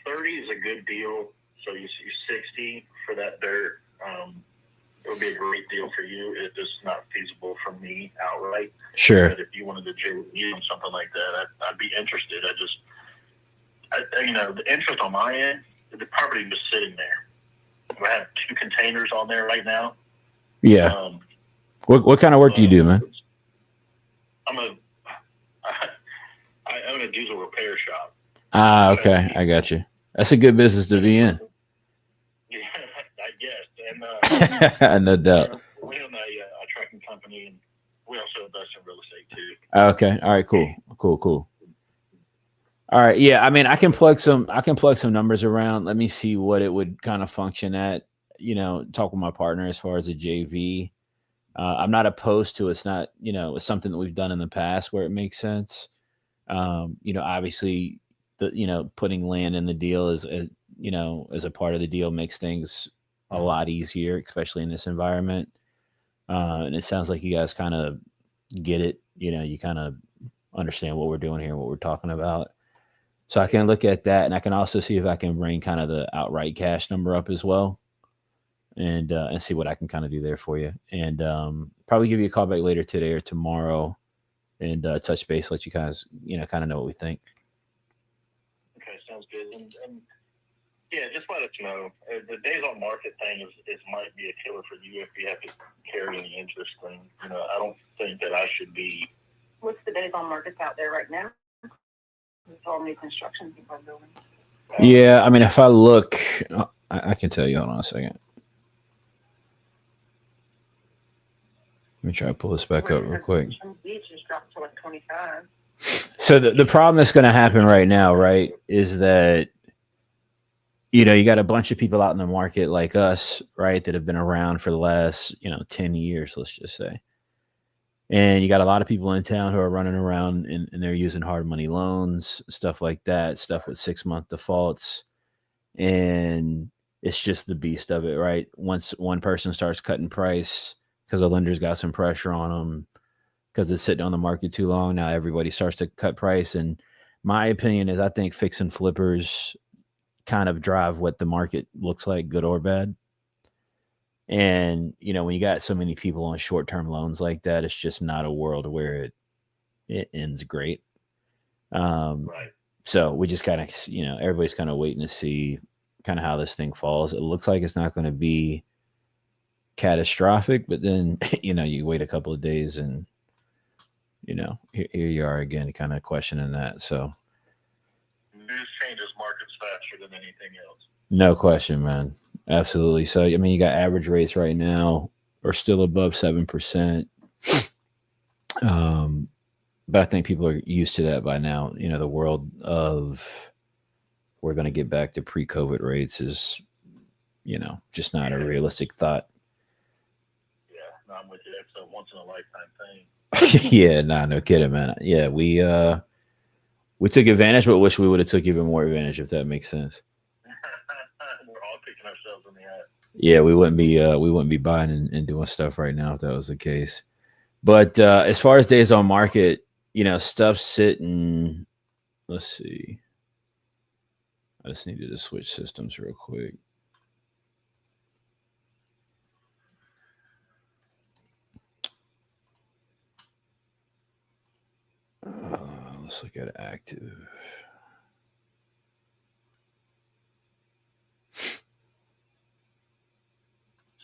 30 is a good deal. So you see 60 for that dirt. It would be a great deal for you. It's just not feasible for me outright. Sure. But if you wanted to do something like that, I'd be interested. You know, the interest on my end, the property was sitting there. I have 2 containers on there right now. Yeah. What kind of work do you do, man? I own a diesel repair shop. Ah, okay. I got you. That's a good business to be in. Yeah, I guess. And no doubt. We own a trucking company, and we also invest in real estate too. Okay. All right. Cool. All right. Yeah. I mean, I can plug some numbers around. Let me see what it would kind of function at, talk with my partner as far as a JV. I'm not opposed to it. It's not, it's something that we've done in the past where it makes sense. Obviously putting land in the deal is, as a part of the deal makes things a lot easier, especially in this environment. And it sounds like you guys kind of get it. You kind of understand what we're doing here, what we're talking about. So I can look at that, and I can also see if I can bring kind of the outright cash number up as well, and see what I can kind of do there for you. And probably give you a call back later today or tomorrow, and touch base, let you guys kind of know what we think. Okay, sounds good. And yeah, just let us know. The days on market thing is might be a killer for you if you have to carry any interest. And I don't think that I should be. What's the days on markets out there right now? There's all new construction people are building. Yeah, I mean, if I look, I can tell you. Hold on a second. Let me try to pull this back up real quick. Beach just dropped to like 25. So the problem that's going to happen right now, right, is that you got a bunch of people out in the market like us, right, that have been around for the last 10 years, let's just say. And you got a lot of people in town who are running around and they're using hard money loans, stuff like that, stuff with 6-month defaults. And it's just the beast of it, right? Once one person starts cutting price because the lender's got some pressure on them because it's sitting on the market too long, now everybody starts to cut price. And my opinion is I think fix and flippers kind of drive what the market looks like, good or bad. And, when you got so many people on short-term loans like that, it's just not a world where it ends great. Right. So we just kind of, everybody's kind of waiting to see kind of how this thing falls. It looks like it's not going to be catastrophic, but then, you wait a couple of days and, here you are again, kind of questioning that. So News changes markets faster than anything else. no question, man. Absolutely. So, I mean, you got average rates right now are still above 7%. But I think people are used to that by now. The world of we're going to get back to pre-COVID rates is, just not a realistic thought. Yeah, no, I'm with you. It's a once in a lifetime thing. Yeah, no kidding, man. Yeah, we took advantage, but wish we would have took even more advantage, if that makes sense. We're all picking ourselves in the eye. Yeah, we wouldn't be buying and doing stuff right now if that was the case. But as far as days on market, stuff's sitting. Let's see. I just needed to switch systems real quick. Let's look at active. So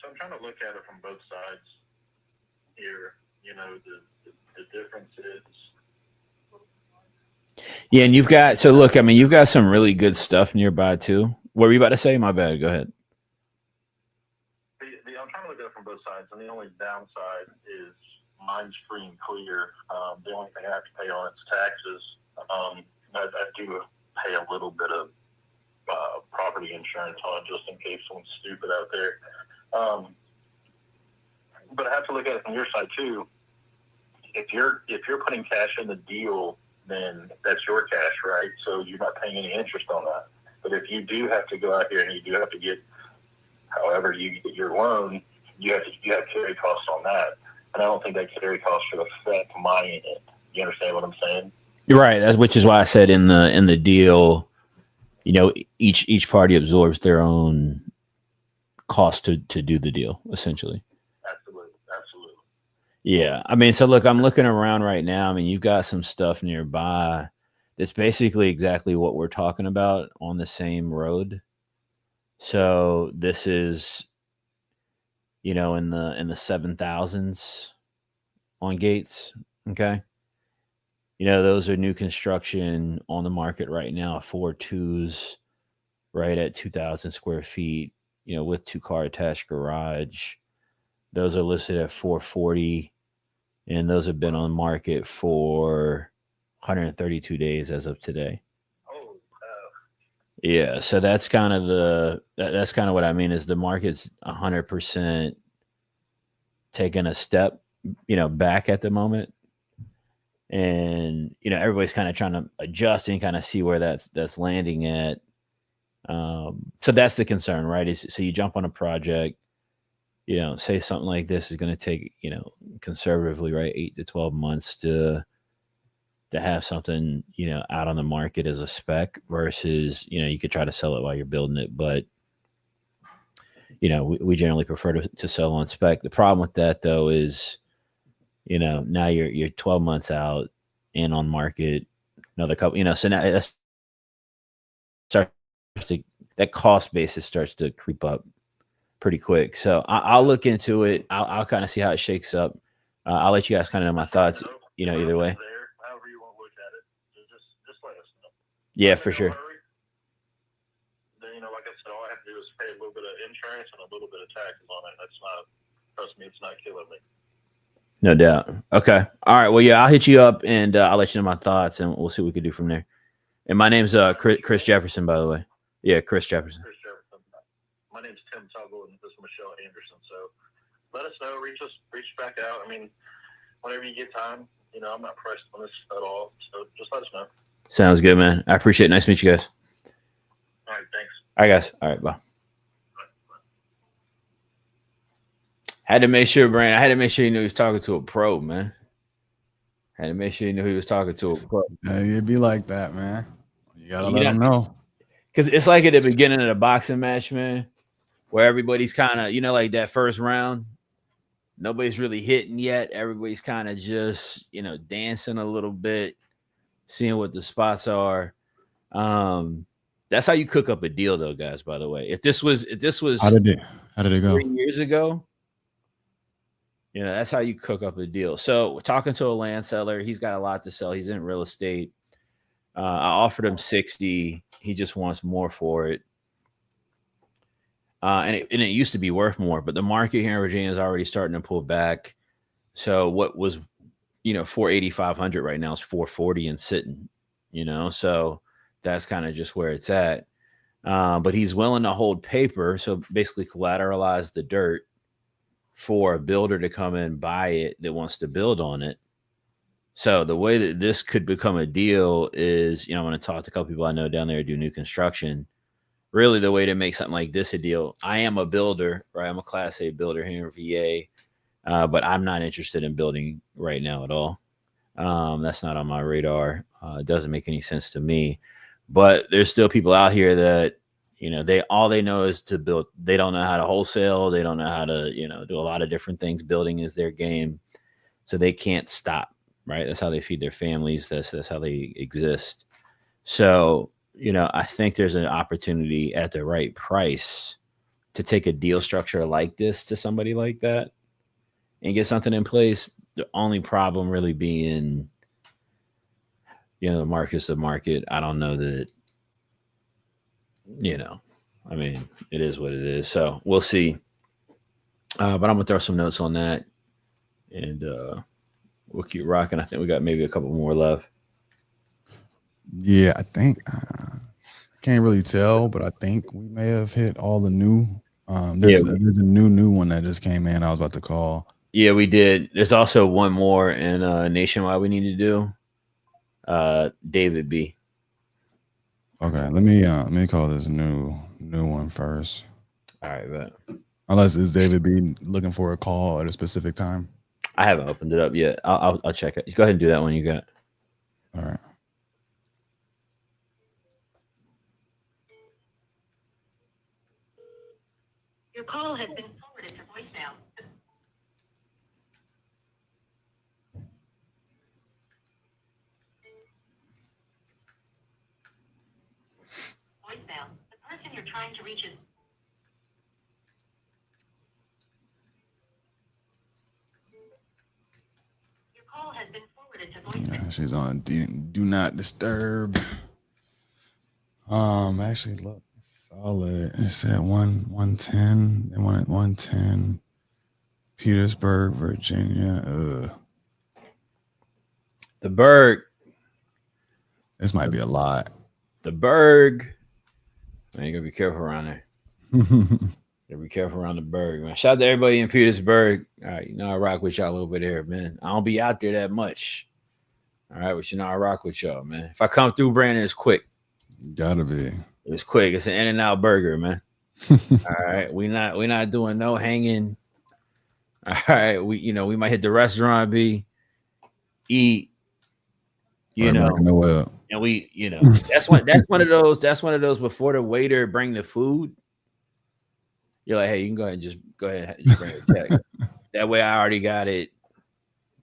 I'm trying to look at it from both sides here. The difference is. Yeah, and you've got you've got some really good stuff nearby too. What were you about to say? My bad. Go ahead. I'm trying to look at it from both sides, and the only downside is mine's free and clear. The only thing I have to pay on it's taxes. I do pay a little bit of property insurance on it just in case someone's stupid out there. But I have to look at it from your side too. If you're putting cash in the deal, then that's your cash, right? So you're not paying any interest on that. But if you do have to go out here and you do have to get, however you get your loan, you have carry costs on that. And I don't think that carry cost should affect my end. You understand what I'm saying? You're right. Which is why I said in the deal, each party absorbs their own cost to do the deal, essentially. Absolutely. Yeah. I mean, so look, I'm looking around right now. I mean, you've got some stuff nearby that's basically exactly what we're talking about on the same road. So this is, in the 7,000s on Gates. Okay. Those are new construction on the market right now, 4.2s, right at 2,000 square feet, with 2-car attached garage. Those are listed at 440, and those have been on the market for 132 days as of today. Yeah, so that's kind of that's kind of what I mean is the market's 100% taking a step, back at the moment, and everybody's kind of trying to adjust and kind of see where that's landing at. So that's the concern, right? Is so you jump on a project, say something like this is going to take, conservatively, right, 8 to 12 months to have something, out on the market as a spec versus, you could try to sell it while you're building it. But, we generally prefer to sell on spec. The problem with that though is, now you're 12 months out and on market another couple, so now that's starts to, that cost basis starts to creep up pretty quick. So I'll look into it. I'll kind of see how it shakes up. I'll let you guys kind of know my thoughts, either way. There, however you want to look at it, just let us know. Yeah, I'm for in no sure. hurry. Then, like I said, all I have to do is pay a little bit of insurance and a little bit of taxes on it. That's not, trust me, it's not killing me. No doubt. Okay. All right. Well, yeah, I'll hit you up and I'll let you know my thoughts and we'll see what we can do from there. And my name's Chris Jefferson, by the way. Yeah, Chris Jefferson. Chris Jefferson. My name's Tim Tuggle, and this is Michelle Anderson. So let us know. Reach back out. I mean, whenever you get time, I'm not pressed on this at all. So just let us know. Sounds good, man. I appreciate it. Nice to meet you guys. All right. Thanks. All right, guys. All right. Bye. Had to make sure, Brandon. I had to make sure he knew he was talking to a pro, man. Had to make sure he knew he was talking to a pro. It'd be like that, man. You gotta let them know. Because it's like at the beginning of the boxing match, man, where everybody's kind of, like that first round, nobody's really hitting yet. Everybody's kind of just, dancing a little bit, seeing what the spots are. That's how you cook up a deal, though, guys. By the way, if this was How did it go? 3 years ago, that's how you cook up a deal. So we're talking to a land seller. He's got a lot to sell. He's in real estate. I offered him 60. He just wants more for it. And it used to be worth more, but the market here in Virginia is already starting to pull back. So what was, 480-500 right now is 440 and sitting, so that's kind of just where it's at. But he's willing to hold paper. So basically collateralize the dirt for a builder to come in and buy it that wants to build on it. So the way that this could become a deal is, I'm going to talk to a couple people I know down there who do new construction. Really, the way to make something like this a deal, I am a builder, right? I'm a Class A builder here in VA, but I'm not interested in building right now at all. That's not on my radar. It doesn't make any sense to me. But there's still people out here that, all they know is to build. They don't know how to wholesale. They don't know how to, do a lot of different things. Building is their game. So they can't stop, right? That's how they feed their families. That's how they exist. So, I think there's an opportunity at the right price to take a deal structure like this to somebody like that and get something in place. The only problem really being, the market's the market. I don't know that, it is what it is. So we'll see. But I'm going to throw some notes on that and we'll keep rocking. I think we got maybe a couple more left. Yeah, I think I can't really tell, but I think we may have hit all the new. There's a new one that just came in. I was about to call. Yeah, we did. There's also one more in Nationwide we need to do. David B. Okay, let me call this new one first. All right, but unless is David B looking for a call at a specific time? I haven't opened it up yet. I'll check it. Go ahead and do that one you got. All right. Your call has been forwarded to voicemail. Voicemail. The person you're trying to reach is. Your call has been forwarded to voicemail. Yeah, she's on do not disturb. Actually, look, solid. It said 110. They wanted 110. Petersburg, Virginia. The Berg. This might be a lot. The Berg. Man, you gotta be careful around there. Gotta be careful around the Berg, man. Shout out to everybody in Petersburg. All right, you know I rock with y'all over there, man. I don't be out there that much. All right, but you know I rock with y'all, man. If I come through, Brandon, it's quick. Gotta be. It's quick. It's an In-N-Out burger, man. All right, we not doing no hanging. All right, we might hit the restaurant, eat, Right back in the well. and that's one of those before the waiter bring the food. You're like, hey, you can go ahead and just bring a check. That way, I already got it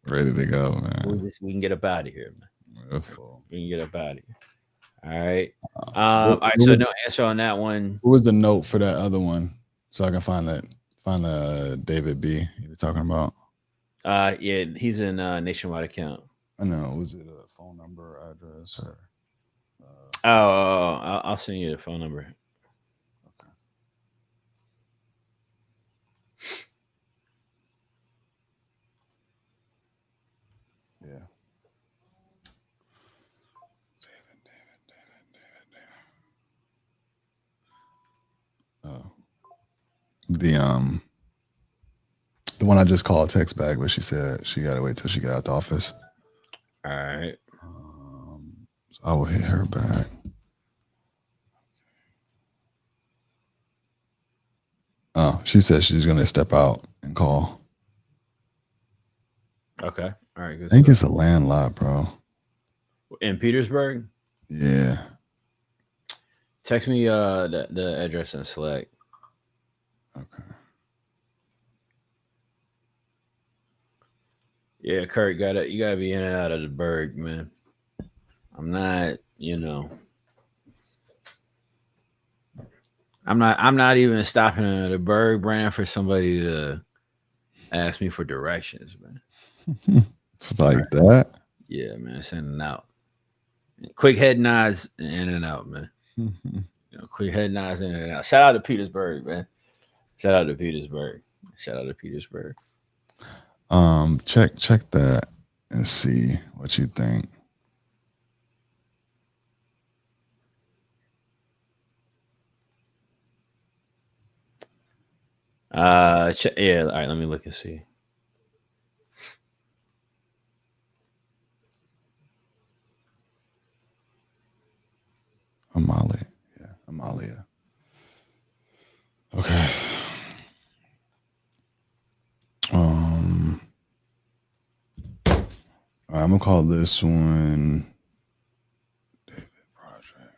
Ready to go, man. we can get up out of here, man. Beautiful. We can get up out of here. All right. All right. So no answer on that one. Who was the note for that other one? So I can find the David B. you're talking about. Yeah, he's in nationwide account. I know. Was it a phone number, address, or? I'll send you the phone number. Okay. Yeah. David. The one I just called text back, but she said she got to wait till she got out the office. All right. So I will hit her back. Oh, she said she's going to step out and call. Okay. All right. Good I think stuff. it's a landlocked, bro. In Petersburg? Yeah. Text me the address in Slack. Okay. Yeah, Kurt, you gotta be in and out of the Berg, man. I'm not even stopping at the Berg brand for somebody to ask me for directions, man. It's like that. Yeah, man. It's in and out. Quick head nods in and out, man. Quick head nods in and out. Shout out to Petersburg, man. Shout out to Petersburg. Check that and see what you think. Yeah. All right. Let me look and see. Amalia. Yeah, Amalia. Okay. I'm gonna call this one David Project.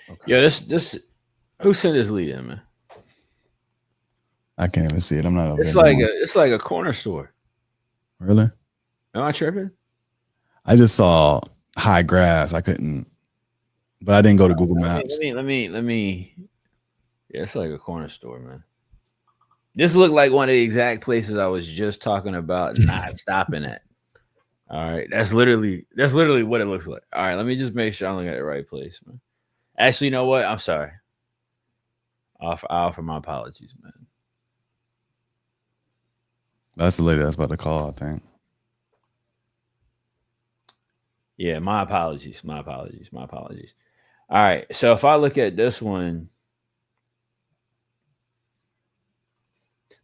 Okay. Yo, this who sent this lead in, man? I can't even see it. I'm not. It's like a corner store. Really? Am I tripping? I just saw high grass. I couldn't, but I didn't go to Google Maps. Let me. Yeah, it's like a corner store, man. This looked like one of the exact places I was just talking about not stopping at. All right, that's literally what it looks like. All right, let me just make sure I'm looking at the right place, man. Actually, you know what? I'm sorry. I offer my apologies, man. That's the lady that's about to call, I think. Yeah, my apologies. All right, so if I look at this one,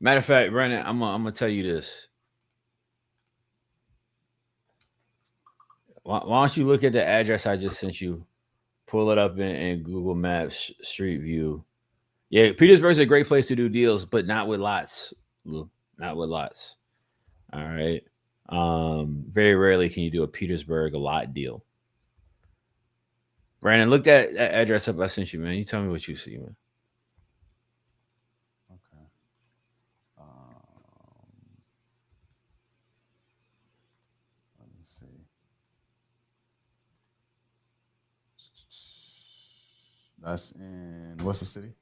matter of fact, Brandon, I'm gonna tell you this. Why don't you look at the address I just sent you? Pull it up in Google Maps Street View. Yeah, Petersburg's a great place to do deals, but not with lots. Lou. Not with lots. All right. Very rarely can you do a Petersburg a lot deal. Brandon, look that address up I sent you, man. You tell me what you see, man. Okay. Let me see. That's in what's the city?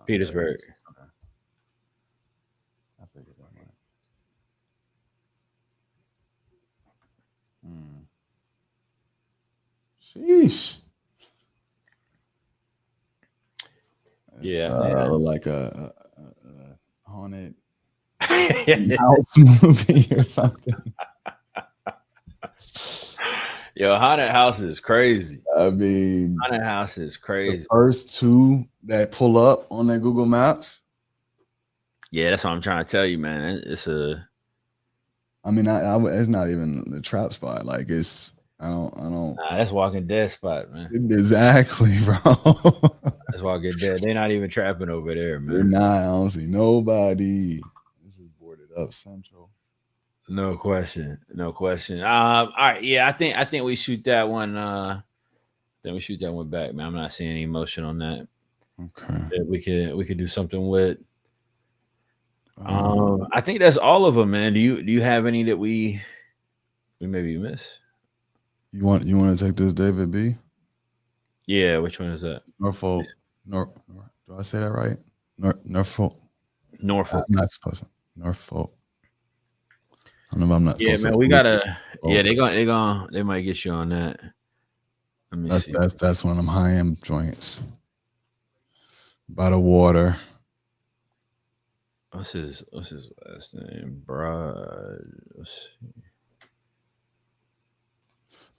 Petersburg. Okay. I figured that might. Sheesh. Yeah, Look like a haunted house movie or something. Yo, haunted house is crazy. I mean, Haunted house is the crazy. first two that pull up on that Google Maps. Yeah, that's what I'm trying to tell you, man. It's a. I mean, it's not even the trap spot. Like it's, I don't. Nah, that's Walking Dead spot, man. Exactly, bro. That's Walking Dead. They're not even trapping over there, They're man. not. I don't see nobody. This is boarded up Central. No question. No question. All right. Yeah, I think we shoot that one. Then we shoot that one back, man. I'm not seeing any motion on that. Okay. That we could do something with. I think that's all of them, man. Do you have any that we maybe miss? You want to take this David B? Yeah, which one is that? Norfolk. Do I say that right? Norfolk. Norfolk. I'm not supposed to. Norfolk. I don't know if I'm not. Yeah, man. We gotta. Yeah, they might get you on that. Let me see. That's one of them high end joints. By the water. What's his last name? Brad. Let's see.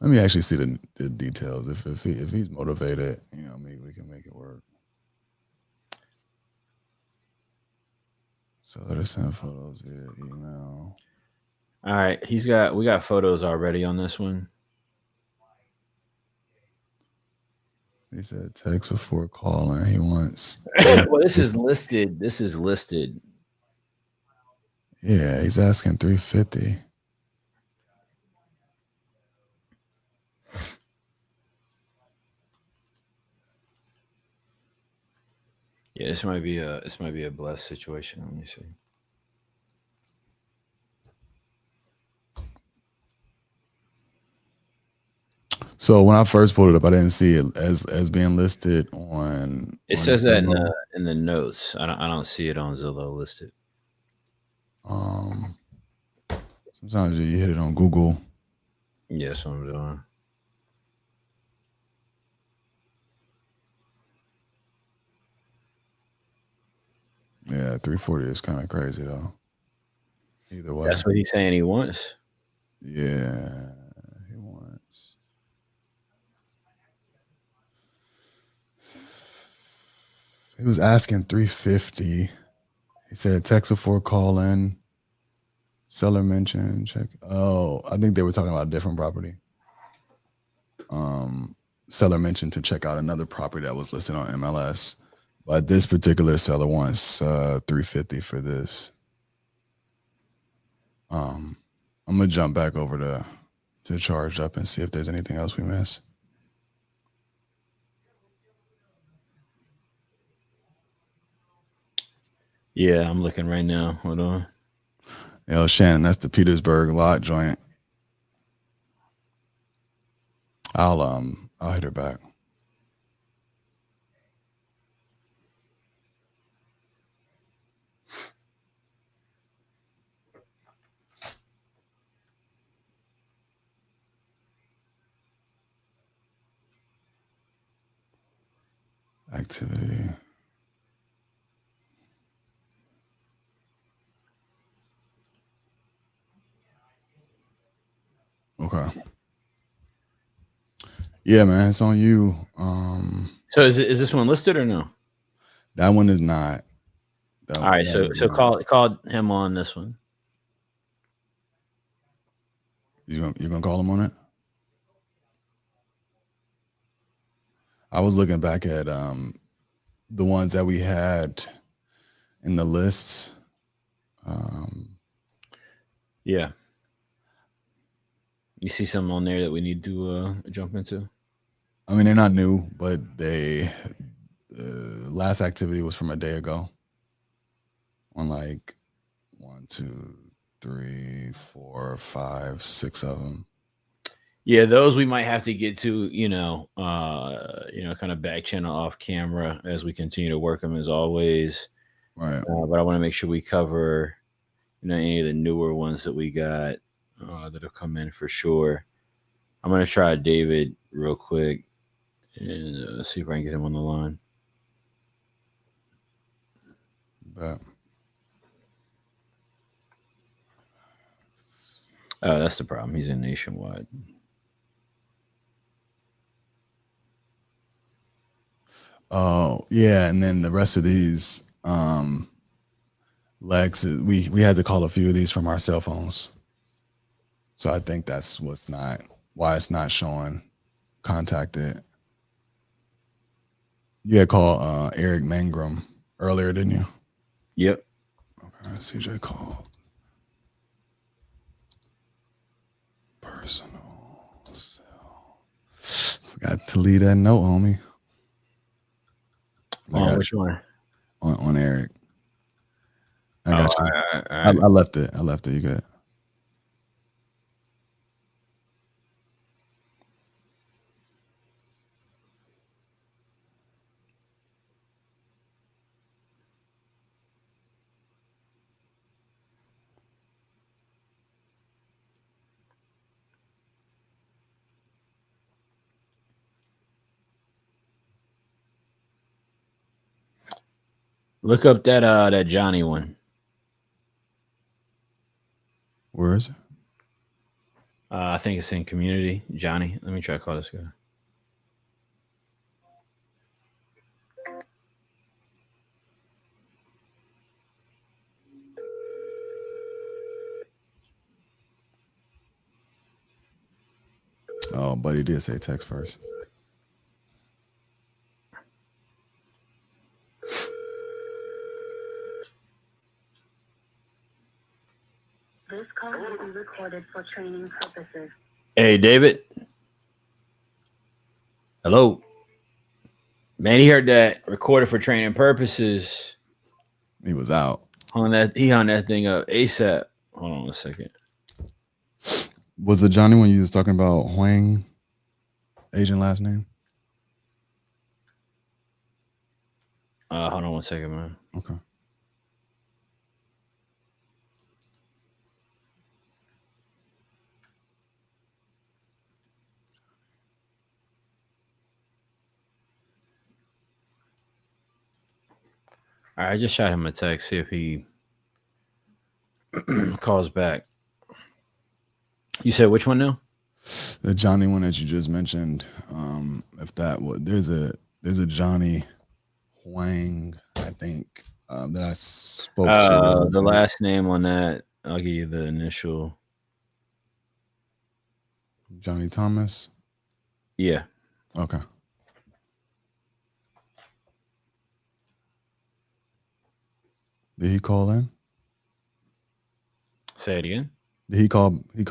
Let me actually see the details. If he's motivated, maybe we can make it work. So let us send photos via email. All right, we got photos already on this one. He said text before calling. He wants. Well, this is listed. Yeah, he's asking $350. Yeah, this might be a blessed situation. Let me see. So when I first pulled it up, I didn't see it as being listed on. It says that in the notes. I don't see it on Zillow listed. Sometimes you hit it on Google. Yeah, that's what I'm doing. Yeah, 340 is kind of crazy though. Either way, That's what he's saying he wants. Yeah, he wants. He was asking $350. He said text before call in. Seller mention check. Oh, I think they were talking about a different property. Seller mentioned to check out another property that was listed on MLS, but this particular seller wants $350 for this. I'm gonna jump back over to Charged Up and see if there's anything else we miss. Yeah, I'm looking right now. Hold on. Yo, Shannon, that's the Petersburg lot joint. I'll hit her back. Activity. Okay. Yeah, man, it's on you. So is this one listed or no? That one is not. All right, so call him on this one. You gonna call him on it? I was looking back at the ones that we had in the lists. Yeah. You see something on there that we need to jump into? I mean, they're not new, but last activity was from a day ago. On like 1, 2, 3, 4, 5, 6 of them. Yeah, those we might have to get to, kind of back channel off camera as we continue to work them as always. Right. But I want to make sure we cover, any of the newer ones that we got that have come in for sure. I'm going to try David real quick and see if I can get him on the line. Bet. Oh, that's the problem. He's in Nationwide. Oh, yeah, and then the rest of these Lex, we had to call a few of these from our cell phones. So I think that's why it's not showing contacted. You had called Eric Mangrum earlier, didn't you? Yep. Okay, CJ called. Personal cell. Forgot to leave that note, homie. Which one? On Eric. I got you. All right. I left it. You good. Look up that Johnny one. Where is it? I think it's in community. Johnny. Let me try to call this guy. Oh, buddy did say text first. This call will be recorded for training purposes. Hey, David. Hello. Man, he heard that recorded for training purposes. He was out. He hung that thing up ASAP. Hold on a second. Was the Johnny one you was talking about Huang? Asian last name? Hold on one second, man. Okay. All right, I just shot him a text. See if he calls back. You said which one now? The Johnny one that you just mentioned. If that was there's a Johnny Huang, I think, that I spoke to. The last name on that, I'll give you the initial. Johnny Thomas. Yeah. Okay. Did he call in? Say it again. Did he call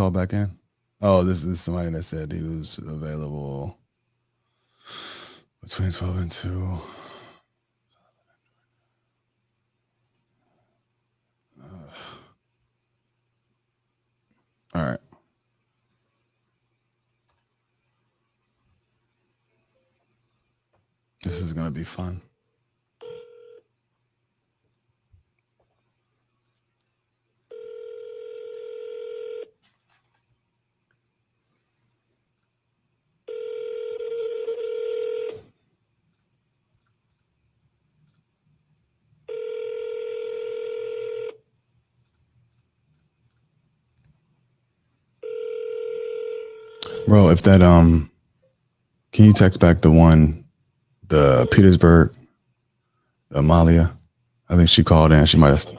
back in? Oh, this is somebody that said he was available between 12 and 2. All right. This is going to be fun. Bro, if that can you text back the Petersburg, the Amalia? I think she called in. She might have All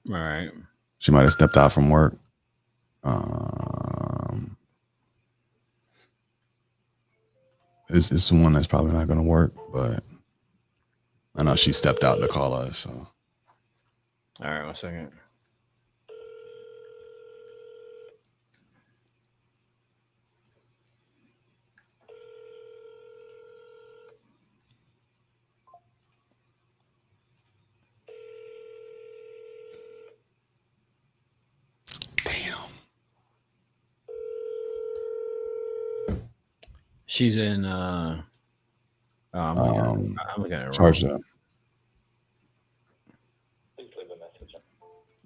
right. She might have stepped out from work. It's one that's probably not going to work, but I know she stepped out to call us. So. All right, 1 second. She's in I'm looking at it charged wrong. up.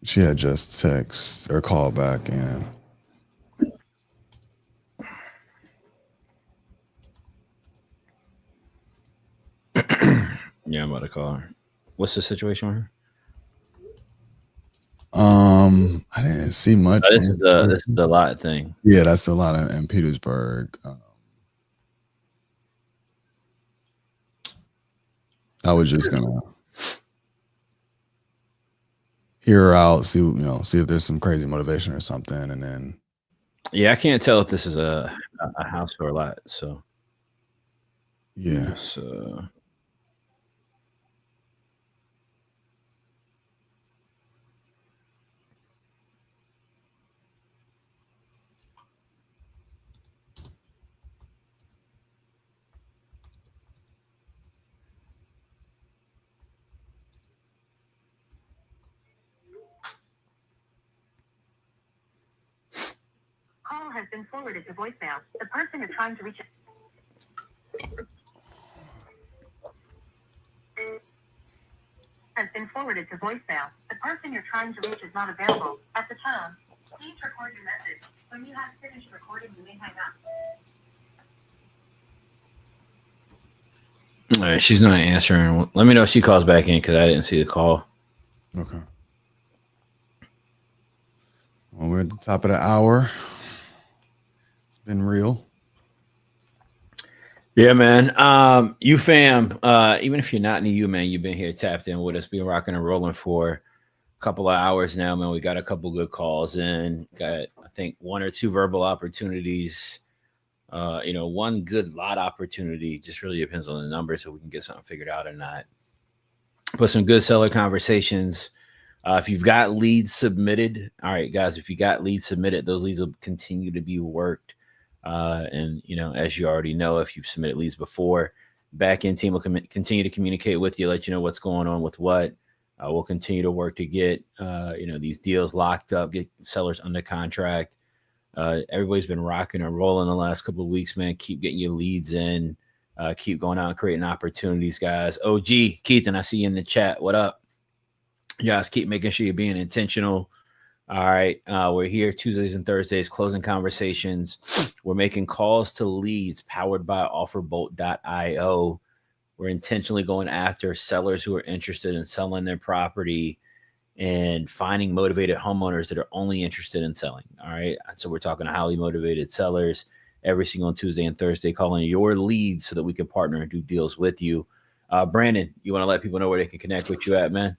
She had just text or call back in. Yeah, I'm about to call her. What's the situation with I didn't see much. This is the lot thing. Yeah, that's a lot in Petersburg. I was just gonna hear her out, see if there's some crazy motivation or something, and then. Yeah, I can't tell if this is a house or a lot. So yeah. Call has been forwarded to voicemail. The person you're trying to reach has been forwarded to voicemail. The person you're trying to reach is not available. At the tone, please record your message. When you have finished recording, you may hang up. All right, she's not answering. Let me know if she calls back in because I didn't see the call. Okay. Well, we're at the top of the hour. It's been real. Yeah, man. You fam, even if you're not in the U, man, you've been here tapped in with us, been rocking and rolling for a couple of hours now, man. We got a couple good calls in. Got, I think, one or two verbal opportunities. One good lot opportunity. Just really depends on the number, so we can get something figured out or not. But some good seller conversations. If you've got leads submitted, all right, guys, if you got leads submitted, those leads will continue to be worked. And, as you already know, if you've submitted leads before, back-end team will continue to communicate with you, let you know what's going on with what. We'll continue to work to get, these deals locked up, get sellers under contract. Everybody's been rocking and rolling the last couple of weeks, man. Keep getting your leads in. Keep going out and creating opportunities, guys. OG, Keaton, I see you in the chat. What up? You guys keep making sure you're being intentional. All right. We're here Tuesdays and Thursdays, closing conversations. We're making calls to leads powered by offerbolt.io. We're intentionally going after sellers who are interested in selling their property and finding motivated homeowners that are only interested in selling. All right. So we're talking to highly motivated sellers every single Tuesday and Thursday, calling your leads so that we can partner and do deals with you. Brandon, you want to let people know where they can connect with you at, man?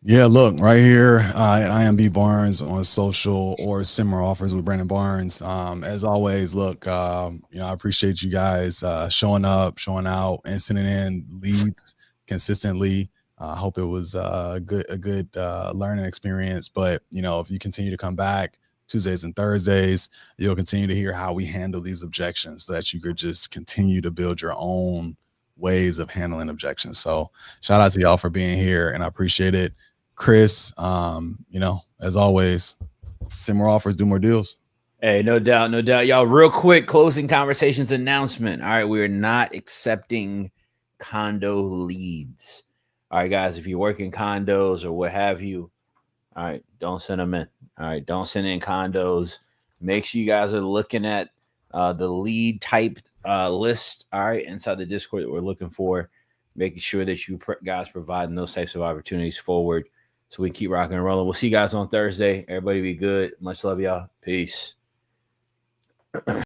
Yeah, look, right here at IMB Barnes on social or similar offers with Brandon Barnes. As always, look, I appreciate you guys showing up, showing out, and sending in leads consistently. I hope it was a good learning experience. But, if you continue to come back Tuesdays and Thursdays, you'll continue to hear how we handle these objections so that you could just continue to build your own ways of handling objections. So shout out to y'all for being here, and I appreciate it. Chris, as always, send more offers, do more deals. Hey, no doubt. Y'all, real quick, closing conversations announcement. All right, we're not accepting condo leads. All right, guys, if you work in condos or what have you, all right, don't send them in. All right, don't send in condos. Make sure you guys are looking at the lead type list, all right, inside the Discord that we're looking for, making sure that you guys providing those types of opportunities forward so we can keep rocking and rolling. We'll see you guys on Thursday. Everybody be good. Much love, y'all. Peace.